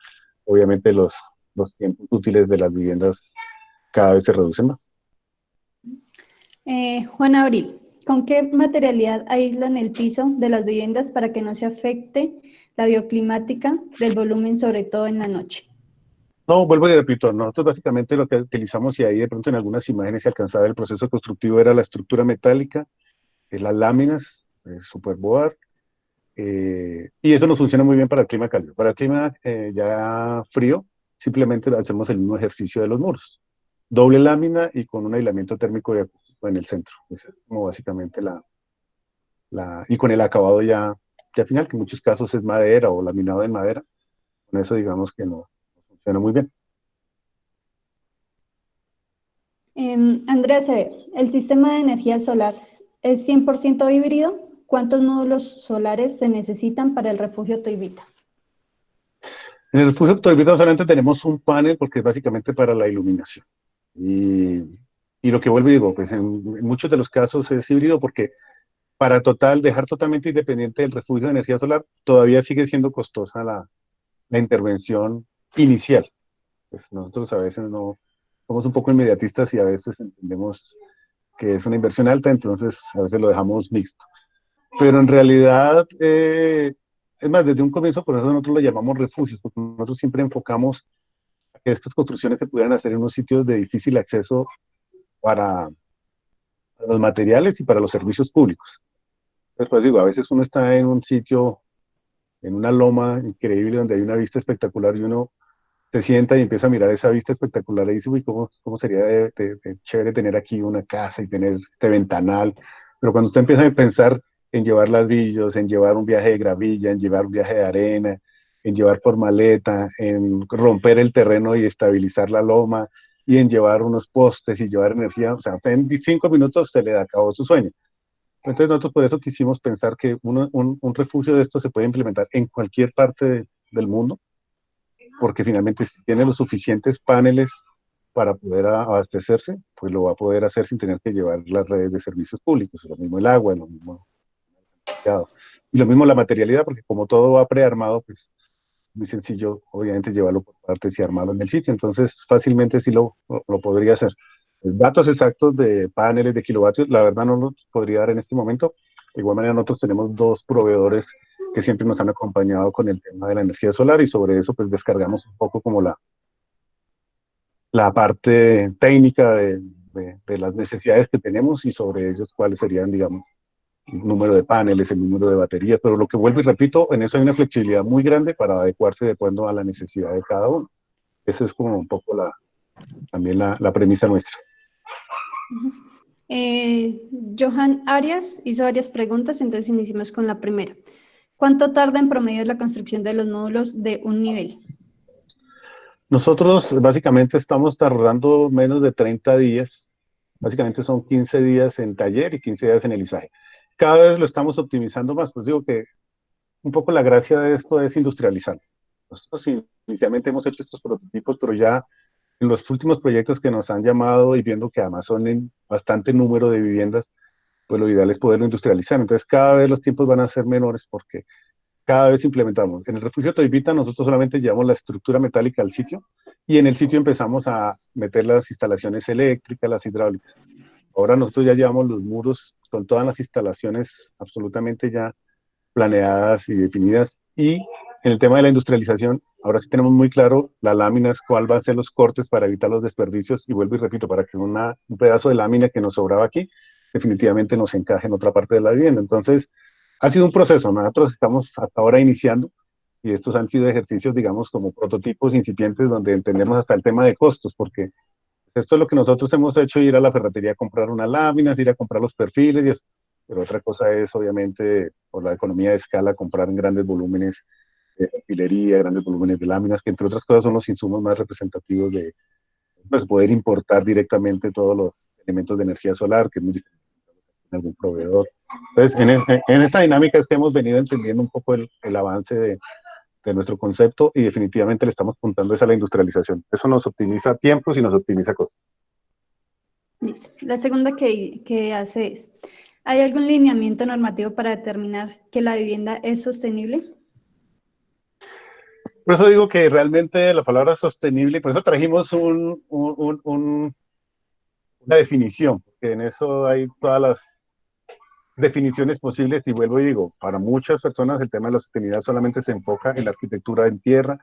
obviamente los tiempos útiles de las viviendas cada vez se reducen más. Juan Abril, ¿con qué materialidad aíslan el piso de las viviendas para que no se afecte la bioclimática del volumen, sobre todo en la noche? No, vuelvo y repito, nosotros básicamente lo que utilizamos, y ahí de pronto en algunas imágenes se alcanzaba el proceso constructivo, era la estructura metálica, las láminas, superboard, y eso nos funciona muy bien para el clima cálido. Para el clima ya frío, simplemente hacemos el mismo ejercicio de los muros. Doble lámina y con un aislamiento térmico y acústico en el centro. Esa es como básicamente y con el acabado ya final, que en muchos casos es madera o laminado en madera. Con eso digamos que no funciona muy bien. Andrea C., ¿el sistema de energía solar es 100% híbrido? ¿Cuántos módulos solares se necesitan para el refugio Toivita? En el refugio Toivita solamente tenemos un panel porque es básicamente para la iluminación. Y lo que vuelvo y digo, pues en muchos de los casos es híbrido porque para dejar totalmente independiente del refugio de energía solar, todavía sigue siendo costosa la intervención inicial. Pues nosotros a veces no somos un poco inmediatistas y a veces entendemos que es una inversión alta, entonces a veces lo dejamos mixto. Pero en realidad, es más, desde un comienzo, por eso nosotros lo llamamos refugios, porque nosotros siempre enfocamos que estas construcciones se pudieran hacer en unos sitios de difícil acceso para los materiales y para los servicios públicos. Pues digo, a veces uno está en un sitio, en una loma increíble donde hay una vista espectacular y uno se sienta y empieza a mirar esa vista espectacular y dice, uy, ¿cómo sería de chévere tener aquí una casa y tener este ventanal? Pero cuando usted empieza a pensar en llevar ladrillos, en llevar un viaje de gravilla, en llevar un viaje de arena, en llevar formaleta, en romper el terreno y estabilizar la loma, y en llevar unos postes y llevar energía, o sea, en 5 minutos se le acabó su sueño. Entonces nosotros por eso quisimos pensar que un refugio de esto se puede implementar en cualquier parte del mundo, porque finalmente si tiene los suficientes paneles para poder abastecerse, pues lo va a poder hacer sin tener que llevar las redes de servicios públicos, lo mismo el agua, lo mismo y lo mismo la materialidad, porque como todo va prearmado, pues muy sencillo, obviamente, llevarlo por partes y armarlo en el sitio. Entonces, fácilmente sí lo podría hacer. Los datos exactos de paneles, de kilovatios, la verdad no los podría dar en este momento. De igual manera, nosotros tenemos dos proveedores que siempre nos han acompañado con el tema de la energía solar y sobre eso pues descargamos un poco como la parte técnica de las necesidades que tenemos y sobre ellos cuáles serían, digamos, el número de paneles, el número de baterías, pero lo que vuelvo y repito, en eso hay una flexibilidad muy grande para adecuarse de acuerdo a la necesidad de cada uno. Esa es como un poco también la premisa nuestra. Johan Arias hizo varias preguntas, entonces iniciamos con la primera. ¿Cuánto tarda en promedio la construcción de los módulos de un nivel? Nosotros básicamente estamos tardando menos de 30 días, básicamente son 15 días en taller y 15 días en el izaje. Cada vez lo estamos optimizando más, pues digo que un poco la gracia de esto es industrializar. Nosotros inicialmente hemos hecho estos prototipos, pero ya en los últimos proyectos que nos han llamado y viendo que además son en bastante número de viviendas, pues lo ideal es poderlo industrializar. Entonces cada vez los tiempos van a ser menores porque cada vez implementamos. En el refugio Toivita nosotros solamente llevamos la estructura metálica al sitio y en el sitio empezamos a meter las instalaciones eléctricas, las hidráulicas. Ahora nosotros ya llevamos los muros con todas las instalaciones absolutamente ya planeadas y definidas. Y en el tema de la industrialización, ahora sí tenemos muy claro las láminas, cuál va a ser los cortes para evitar los desperdicios. Y vuelvo y repito, para que un pedazo de lámina que nos sobraba aquí, definitivamente nos encaje en otra parte de la vivienda. Entonces, ha sido un proceso. Nosotros estamos hasta ahora iniciando y estos han sido ejercicios, digamos, como prototipos incipientes donde entendemos hasta el tema de costos, porque esto es lo que nosotros hemos hecho, ir a la ferretería a comprar unas láminas, ir a comprar los perfiles y eso. Pero otra cosa es, obviamente, por la economía de escala, comprar en grandes volúmenes de perfilería, grandes volúmenes de láminas, que entre otras cosas son los insumos más representativos de pues, poder importar directamente todos los elementos de energía solar, que es muy diferente en algún proveedor. Entonces, en esta dinámica es que hemos venido entendiendo un poco el avance de nuestro concepto y definitivamente le estamos apuntando a la industrialización. Eso nos optimiza tiempos y nos optimiza costos. Listo. La segunda que hace es, ¿hay algún lineamiento normativo para determinar que la vivienda es sostenible? Por eso digo que realmente la palabra sostenible, por eso trajimos una definición, porque en eso hay todas las definiciones posibles y vuelvo y digo, para muchas personas el tema de la sostenibilidad solamente se enfoca en la arquitectura en tierra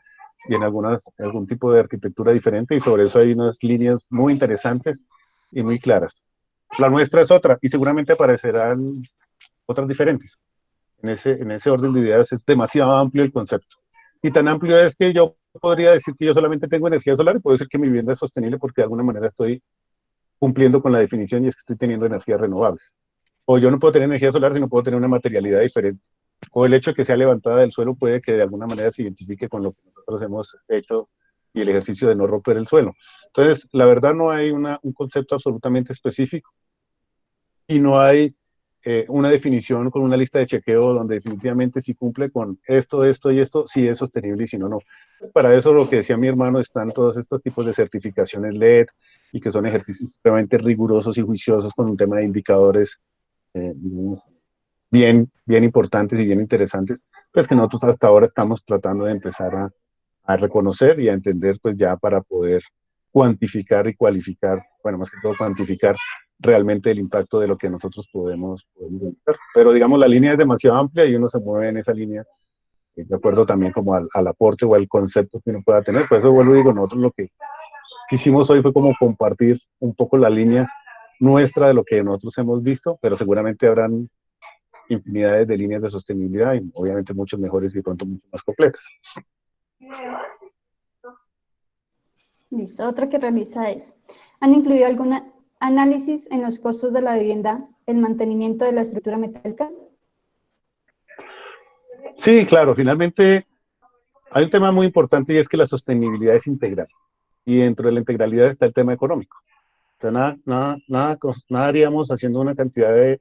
y en algún tipo de arquitectura diferente y sobre eso hay unas líneas muy interesantes y muy claras. La nuestra es otra y seguramente aparecerán otras diferentes. En ese orden de ideas es demasiado amplio el concepto. Y tan amplio es que yo podría decir que yo solamente tengo energía solar y puedo decir que mi vivienda es sostenible porque de alguna manera estoy cumpliendo con la definición y es que estoy teniendo energías renovables. O yo no puedo tener energía solar si no puedo tener una materialidad diferente. O el hecho de que sea levantada del suelo puede que de alguna manera se identifique con lo que nosotros hemos hecho y el ejercicio de no romper el suelo. Entonces, la verdad no hay un concepto absolutamente específico y no hay una definición con una lista de chequeo donde definitivamente si cumple con esto, esto y esto, sí es sostenible y si no, no. Para eso lo que decía mi hermano, están todos estos tipos de certificaciones LED y que son ejercicios extremadamente rigurosos y juiciosos con un tema de indicadores bien importantes y bien interesantes, pues que nosotros hasta ahora estamos tratando de empezar a reconocer y a entender, pues ya para poder cuantificar y cualificar, bueno, más que todo cuantificar realmente el impacto de lo que nosotros podemos hacer. Pero digamos, la línea es demasiado amplia y uno se mueve en esa línea de acuerdo también como al aporte o al concepto que uno pueda tener. Por eso vuelvo y digo, nosotros lo que hicimos hoy fue como compartir un poco la línea nuestra de lo que nosotros hemos visto, pero seguramente habrán infinidades de líneas de sostenibilidad y obviamente muchos mejores y de pronto mucho más completas. Listo. Otra que realiza es, ¿han incluido algún análisis en los costos de la vivienda, el mantenimiento de la estructura metálica? Sí, claro, finalmente hay un tema muy importante y es que la sostenibilidad es integral. Y dentro de la integralidad está el tema económico. O sea, nada haríamos haciendo una cantidad de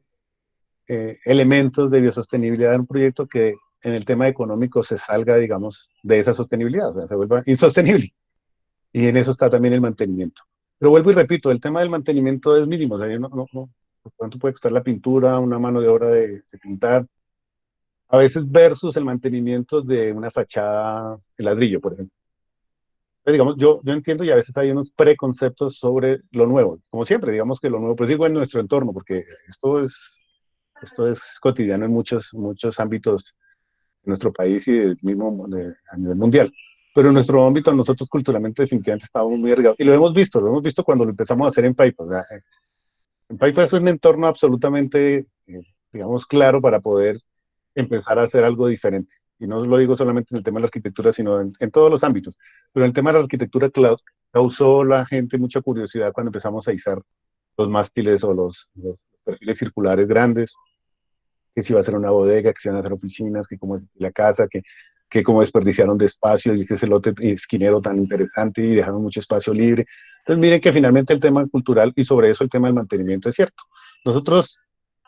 elementos de biosostenibilidad en un proyecto que en el tema económico se salga, digamos, de esa sostenibilidad, o sea, se vuelva insostenible. Y en eso está también el mantenimiento. Pero vuelvo y repito, el tema del mantenimiento es mínimo, o sea, ¿cuánto puede costar la pintura, una mano de obra de pintar? A veces versus el mantenimiento de una fachada de ladrillo, por ejemplo. Pues, digamos, yo entiendo y a veces hay unos preconceptos sobre lo nuevo, como siempre, digamos que lo nuevo, pues digo en nuestro entorno, porque esto es cotidiano en muchos ámbitos de nuestro país y a nivel mundial. Pero en nuestro ámbito, nosotros culturalmente definitivamente estamos muy arriesgados. Y lo hemos visto cuando lo empezamos a hacer en Paipa. O sea, en Paipa es un entorno absolutamente, digamos, claro para poder empezar a hacer algo diferente. Y no lo digo solamente en el tema de la arquitectura, sino en todos los ámbitos. Pero en el tema de la arquitectura causó la gente mucha curiosidad cuando empezamos a izar los mástiles o los perfiles circulares grandes, que si iba a ser una bodega, que se iban a hacer oficinas, que como la casa, que como desperdiciaron de espacio y que ese lote esquinero tan interesante y dejaron mucho espacio libre. Entonces miren que finalmente el tema cultural y sobre eso el tema del mantenimiento es cierto. Nosotros,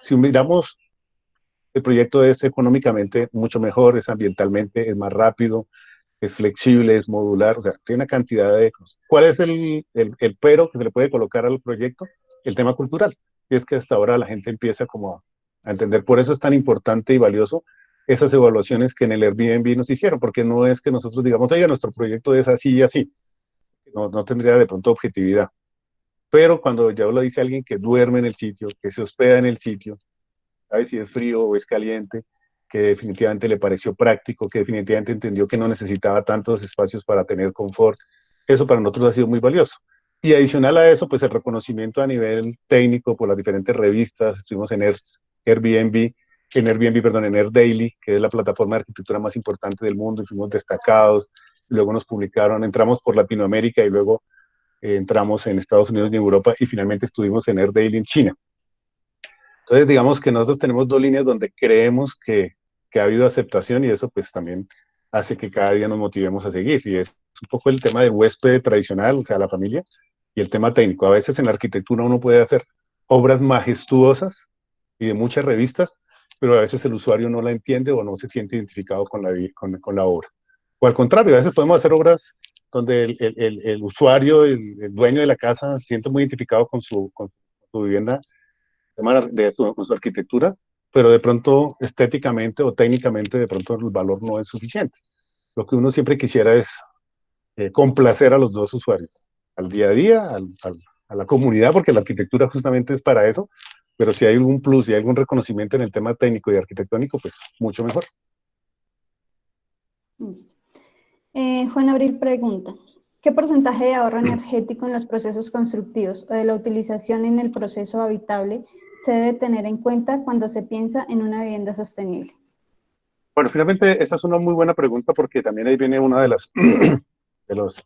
si miramos, el proyecto es económicamente mucho mejor, es ambientalmente, es más rápido, es flexible, es modular, o sea, tiene una cantidad de cosas. ¿Cuál es el pero que se le puede colocar al proyecto? El tema cultural. Y es que hasta ahora la gente empieza como a entender, por eso es tan importante y valioso esas evaluaciones que en el Airbnb nos hicieron, porque no es que nosotros digamos, oiga, nuestro proyecto es así y así, no tendría de pronto objetividad. Pero cuando ya lo dice alguien que duerme en el sitio, que se hospeda en el sitio, sabe si es frío o es caliente, que definitivamente le pareció práctico, que definitivamente entendió que no necesitaba tantos espacios para tener confort. Eso para nosotros ha sido muy valioso. Y adicional a eso, pues el reconocimiento a nivel técnico por las diferentes revistas, estuvimos en en AirDaily, que es la plataforma de arquitectura más importante del mundo, y fuimos destacados, luego nos publicaron, entramos por Latinoamérica y luego entramos en Estados Unidos y Europa, y finalmente estuvimos en AirDaily en China. Entonces, digamos que nosotros tenemos dos líneas donde creemos que ha habido aceptación y eso pues también hace que cada día nos motivemos a seguir. Y es un poco el tema del huésped tradicional, o sea, la familia, y el tema técnico. A veces en la arquitectura uno puede hacer obras majestuosas y de muchas revistas, pero a veces el usuario no la entiende o no se siente identificado con la obra. O al contrario, a veces podemos hacer obras donde el usuario, el dueño de la casa, se siente muy identificado con su vivienda con su arquitectura, pero de pronto estéticamente o técnicamente de pronto el valor no es suficiente. Lo que uno siempre quisiera es complacer a los dos usuarios, al día a día, a la comunidad, porque la arquitectura justamente es para eso, pero si hay algún plus, si hay algún reconocimiento en el tema técnico y arquitectónico, pues mucho mejor. Listo. Juan Abril pregunta, ¿qué porcentaje de ahorro energético en los procesos constructivos o de la utilización en el proceso habitable se debe tener en cuenta cuando se piensa en una vivienda sostenible? Bueno, finalmente esa es una muy buena pregunta porque también ahí viene una de de los,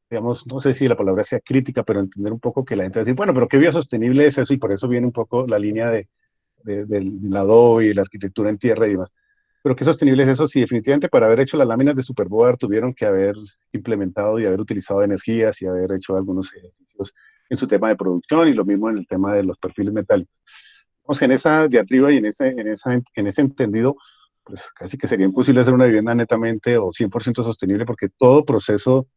digamos, no sé si la palabra sea crítica, pero entender un poco que la gente va a decir, bueno, pero qué biosostenible es eso y por eso viene un poco la línea del adobe y la arquitectura en tierra y demás. Pero qué sostenible es eso, sí, definitivamente para haber hecho las láminas de Superboard tuvieron que haber implementado y haber utilizado energías y haber hecho algunos ejercicios en su tema de producción y lo mismo en el tema de los perfiles metálicos. Vamos, en esa diatriba y en ese entendido, pues casi que sería imposible hacer una vivienda netamente o 100% sostenible porque todo proceso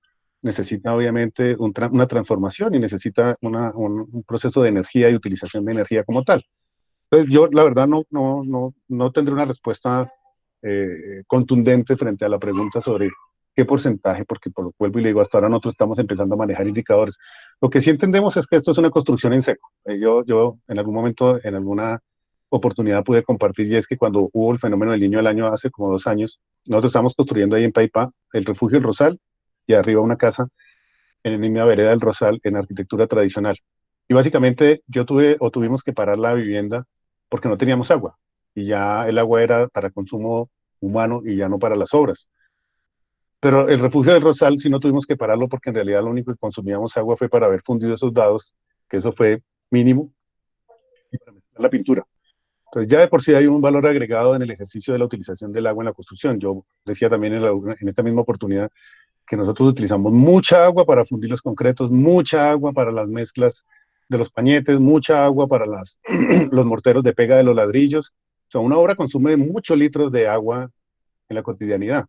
necesita obviamente una transformación y necesita un proceso de energía y utilización de energía como tal. Entonces yo la verdad no tendré una respuesta contundente frente a la pregunta sobre qué porcentaje, porque por lo vuelvo y le digo, hasta ahora nosotros estamos empezando a manejar indicadores. Lo que sí entendemos es que esto es una construcción en seco. Yo en algún momento, en alguna oportunidad pude compartir, y es que cuando hubo el fenómeno del Niño del Año hace como 2 años, nosotros estábamos construyendo ahí en Paipá el refugio El Rosal y arriba una casa en la misma vereda del Rosal en arquitectura tradicional. Y básicamente yo tuve o tuvimos que parar la vivienda porque no teníamos agua y ya el agua era para consumo humano y ya no para las obras. Pero el refugio del Rosal sí no tuvimos que pararlo porque en realidad lo único que consumíamos agua fue para haber fundido esos dados, que eso fue mínimo, y para mezclar la pintura. Entonces ya de por sí hay un valor agregado en el ejercicio de la utilización del agua en la construcción. Yo decía también en esta misma oportunidad que nosotros utilizamos mucha agua para fundir los concretos, mucha agua para las mezclas de los pañetes, mucha agua para los morteros de pega de los ladrillos. O sea, una obra consume muchos litros de agua en la cotidianidad.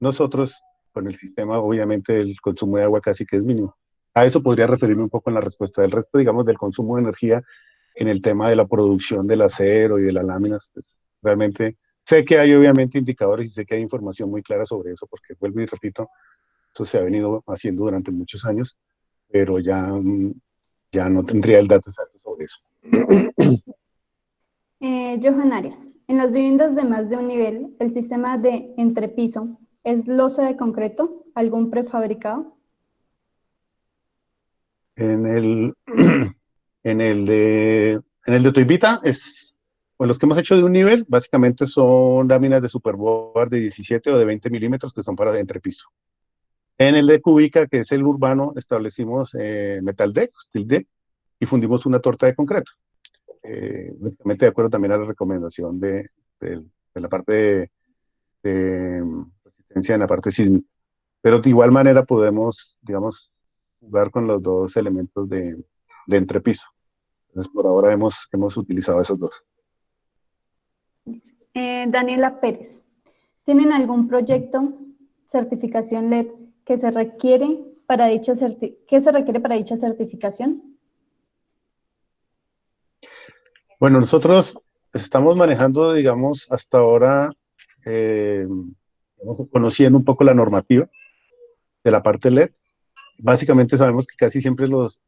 Nosotros, con el sistema, obviamente el consumo de agua casi que es mínimo. A eso podría referirme un poco en la respuesta. Del resto, digamos, del consumo de energía en el tema de la producción del acero y de las láminas, pues, realmente sé que hay obviamente indicadores y sé que hay información muy clara sobre eso, porque vuelvo y repito, eso se ha venido haciendo durante muchos años, pero ya, ya no tendría el dato exacto sobre eso. Johan Arias, en las viviendas de más de un nivel, el sistema de entrepiso es losa de concreto, algún prefabricado. En el, en el de Toibita pues los que hemos hecho de un nivel, básicamente son láminas de superboard de 17 o de 20 milímetros que son para entrepiso. En el de Cúbica, que es el urbano, establecimos metal deck, steel deck, y fundimos una torta de concreto. Básicamente de acuerdo también a la recomendación de la parte de resistencia en la parte sísmica. Pero de igual manera podemos, digamos, jugar con los dos elementos de entrepiso. Entonces, por ahora hemos utilizado esos dos. Daniela Pérez, ¿tienen algún proyecto, certificación LED que se requiere para que se requiere para dicha certificación? Bueno, nosotros estamos manejando, digamos, hasta ahora, eh, conociendo un poco la normativa de la parte LED. Básicamente sabemos que casi siempre las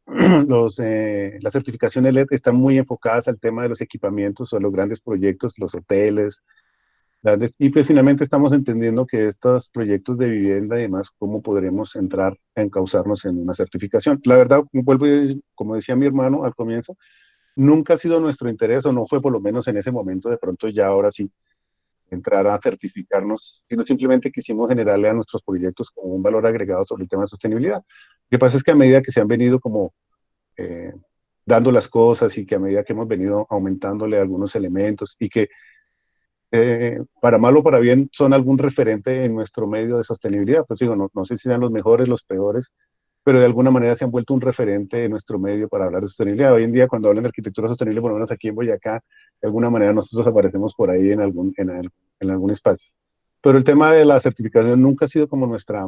certificaciones LED están muy enfocadas al tema de los equipamientos o de los grandes proyectos, los hoteles, y pues finalmente estamos entendiendo que estos proyectos de vivienda y demás, cómo podremos entrar a encauzarnos en una certificación. La verdad, como decía mi hermano al comienzo, nunca ha sido nuestro interés, o no fue por lo menos en ese momento, de pronto ya ahora sí, entrar a certificarnos, sino simplemente quisimos generarle a nuestros proyectos como un valor agregado sobre el tema de sostenibilidad. Lo que pasa es que a medida que se han venido como eh, dando las cosas y que a medida que hemos venido aumentándole algunos elementos y que para mal o para bien son algún referente en nuestro medio de sostenibilidad, pues digo, no sé si sean los mejores, los peores, pero de alguna manera se han vuelto un referente en nuestro medio para hablar de sostenibilidad. Hoy en día, cuando hablan de arquitectura sostenible, por lo menos aquí en Boyacá, de alguna manera nosotros aparecemos por ahí en algún espacio. Pero el tema de la certificación nunca ha sido como nuestra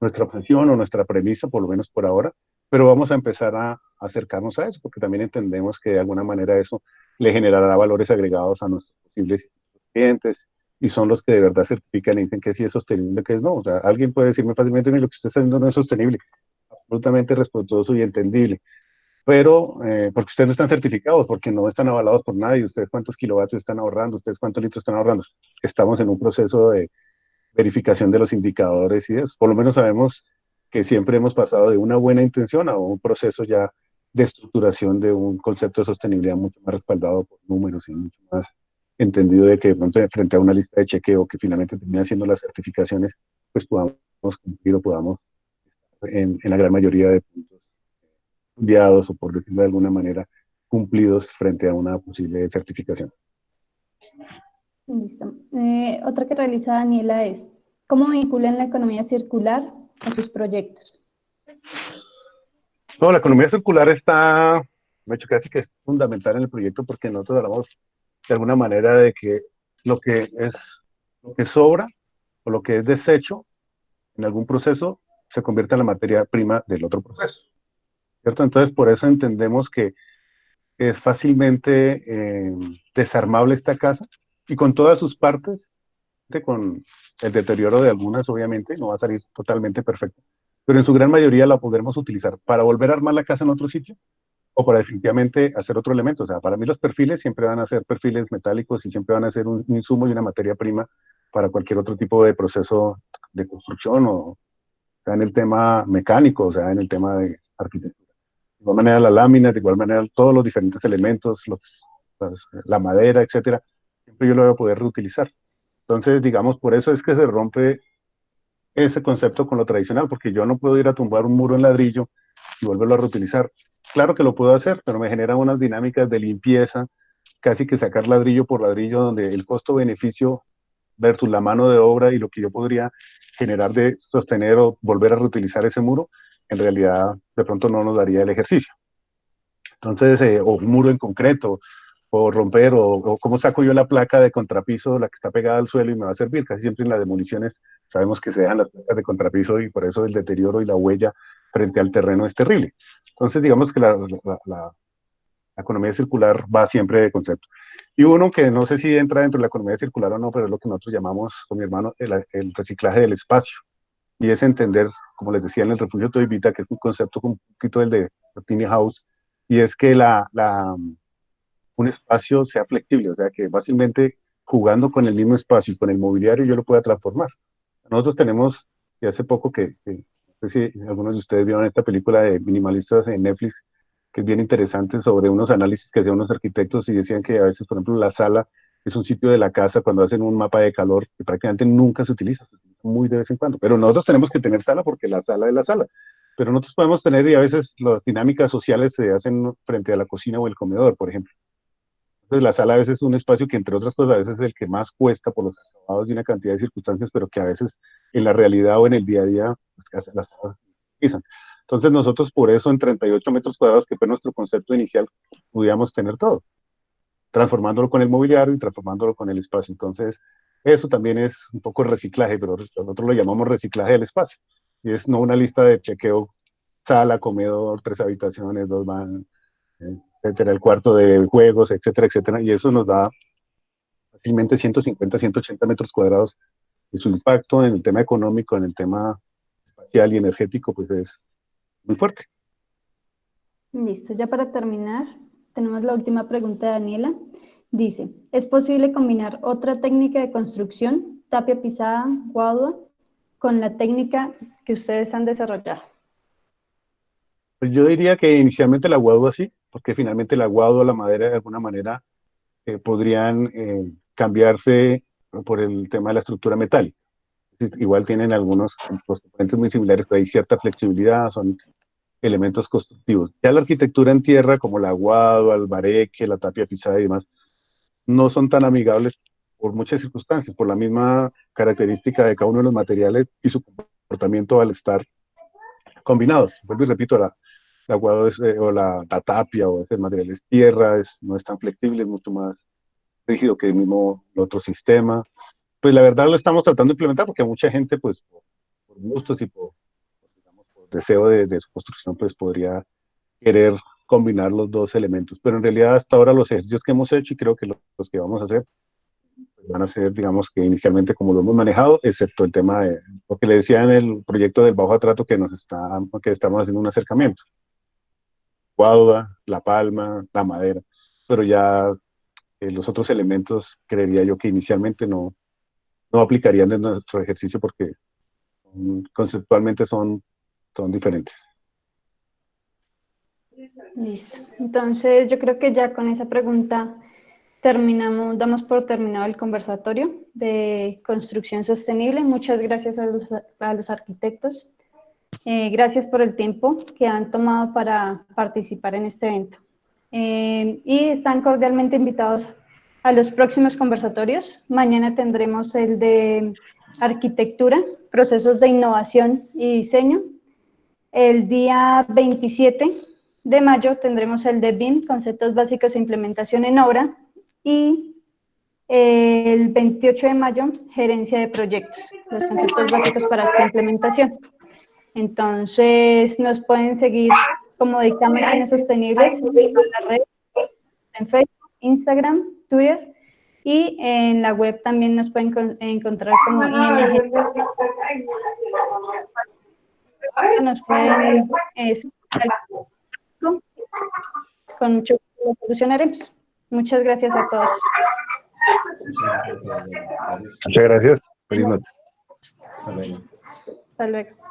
obsesión o nuestra premisa, por lo menos por ahora, pero vamos a empezar a acercarnos a eso, porque también entendemos que de alguna manera eso le generará valores agregados a nuestros posibles clientes, y son los que de verdad certifican y dicen que sí es sostenible, que es no. O sea, alguien puede decirme fácilmente, lo que usted está haciendo no es sostenible, absolutamente respetuoso y entendible, pero porque ustedes no están certificados, porque no están avalados por nadie, ustedes cuántos kilovatios están ahorrando, ustedes cuántos litros están ahorrando. Estamos en un proceso de verificación de los indicadores y eso. Por lo menos sabemos que siempre hemos pasado de una buena intención a un proceso ya de estructuración de un concepto de sostenibilidad mucho más respaldado por números y mucho más entendido de que de pronto frente a una lista de chequeo que finalmente termina siendo las certificaciones, pues podamos cumplir o podamos en la gran mayoría de puntos enviados o por decirlo de alguna manera cumplidos frente a una posible certificación. Listo. Otra que realiza Daniela es, ¿cómo vinculan la economía circular a sus proyectos? No, la economía circular está, de hecho, casi que es fundamental en el proyecto porque nosotros hablamos de alguna manera de que lo que es, lo que sobra o lo que es desecho en algún proceso se convierte en la materia prima del otro proceso, ¿cierto? Entonces, por eso entendemos que es fácilmente desarmable esta casa y con todas sus partes, con el deterioro de algunas, obviamente, no va a salir totalmente perfecto, pero en su gran mayoría la podremos utilizar para volver a armar la casa en otro sitio o para definitivamente hacer otro elemento. O sea, para mí los perfiles siempre van a ser perfiles metálicos y siempre van a ser un insumo y una materia prima para cualquier otro tipo de proceso de construcción, o sea en el tema mecánico, o sea en el tema de arquitectura. De igual manera la lámina, de igual manera todos los diferentes elementos, la madera, etcétera, siempre yo lo voy a poder reutilizar. Entonces, digamos, por eso es que se rompe ese concepto con lo tradicional, porque yo no puedo ir a tumbar un muro en ladrillo y volverlo a reutilizar. Claro que lo puedo hacer, pero me genera unas dinámicas de limpieza, casi que sacar ladrillo por ladrillo, donde el costo-beneficio versus la mano de obra y lo que yo podría generar de sostener o volver a reutilizar ese muro, en realidad de pronto no nos daría el ejercicio. Entonces, o un muro en concreto, o romper, o cómo saco yo la placa de contrapiso, la que está pegada al suelo y me va a servir. Casi siempre en las demoliciones sabemos que se dejan las placas de contrapiso y por eso el deterioro y la huella frente al terreno es terrible. Entonces, digamos que la economía circular va siempre de concepto. Y uno que no sé si entra dentro de la economía circular o no, pero es lo que nosotros llamamos con mi hermano el reciclaje del espacio. Y es entender, como les decía en el refugio Toivita, que es un concepto un poquito el de Tiny House, y es que un espacio sea flexible, o sea, que fácilmente jugando con el mismo espacio y con el mobiliario yo lo pueda transformar. Nosotros tenemos, y hace poco no sé si algunos de ustedes vieron esta película de minimalistas en Netflix, que es bien interesante, sobre unos análisis que hacían unos arquitectos y decían que a veces, por ejemplo, la sala es un sitio de la casa cuando hacen un mapa de calor que prácticamente nunca se utiliza muy de vez en cuando. Pero nosotros tenemos que tener sala porque la sala es la sala. Pero nosotros podemos tener, y a veces las dinámicas sociales se hacen frente a la cocina o el comedor, por ejemplo. Entonces la sala a veces es un espacio que, entre otras cosas, a veces es el que más cuesta por los acabados y una cantidad de circunstancias, pero que a veces en la realidad o en el día a día las salas se utilizan. Entonces nosotros por eso en 38 metros cuadrados, que fue nuestro concepto inicial, pudiéramos tener todo, transformándolo con el mobiliario y transformándolo con el espacio. Entonces eso también es un poco reciclaje, pero nosotros lo llamamos reciclaje del espacio. Y es no una lista de chequeo, sala, comedor, 3 habitaciones, 2 baños, etcétera, el cuarto de juegos, etcétera, etcétera. Y eso nos da fácilmente 150, 180 metros cuadrados. Y su impacto en el tema económico, en el tema espacial y energético, pues es muy fuerte. Listo, ya para terminar, tenemos la última pregunta de Daniela. Dice, ¿es posible combinar otra técnica de construcción, tapia pisada, guadua, con la técnica que ustedes han desarrollado? Pues yo diría que inicialmente la guadua sí, porque finalmente la guadua, la madera, de alguna manera podrían cambiarse por el tema de la estructura metálica. Igual tienen algunos componentes muy similares, pero hay cierta flexibilidad, son elementos constructivos. Ya la arquitectura en tierra, como la guadua, el bareque, la tapia pisada y demás, no son tan amigables por muchas circunstancias, por la misma característica de cada uno de los materiales y su comportamiento al estar combinados. Vuelvo y repito, la guadua o la tapia o ese material es tierra, no es tan flexible, es mucho más rígido que el otro sistema. Pues la verdad lo estamos tratando de implementar porque mucha gente, pues por gustos y digamos, por deseo de su construcción, pues podría querer combinar los dos elementos. Pero en realidad hasta ahora los ejercicios que hemos hecho y creo que los que vamos a hacer pues van a ser, digamos que inicialmente como lo hemos manejado, excepto el tema de lo que le decía en el proyecto del bajo atrato que estamos haciendo un acercamiento. Guadua, la palma, la madera, pero ya los otros elementos creería yo que inicialmente no aplicarían en nuestro ejercicio porque conceptualmente son diferentes. Listo. Entonces, yo creo que ya con esa pregunta damos por terminado el conversatorio de construcción sostenible. Muchas gracias a los arquitectos. Gracias por el tiempo que han tomado para participar en este evento. Y están cordialmente invitados a los próximos conversatorios. Mañana tendremos el de arquitectura, procesos de innovación y diseño. El día 27 de mayo tendremos el de BIM, conceptos básicos e implementación en obra. Y el 28 de mayo, gerencia de proyectos, los conceptos básicos para su implementación. Entonces, nos pueden seguir como Dictámenes Sostenibles en la red, en Facebook, Instagram, Twitter, y en la web también nos pueden encontrar como ING. Nos pueden con mucho gusto lo solucionaremos. Muchas gracias a todos. Muchas gracias a todos. Gracias. Muchas gracias. Feliz noche. Hasta luego. Hasta luego.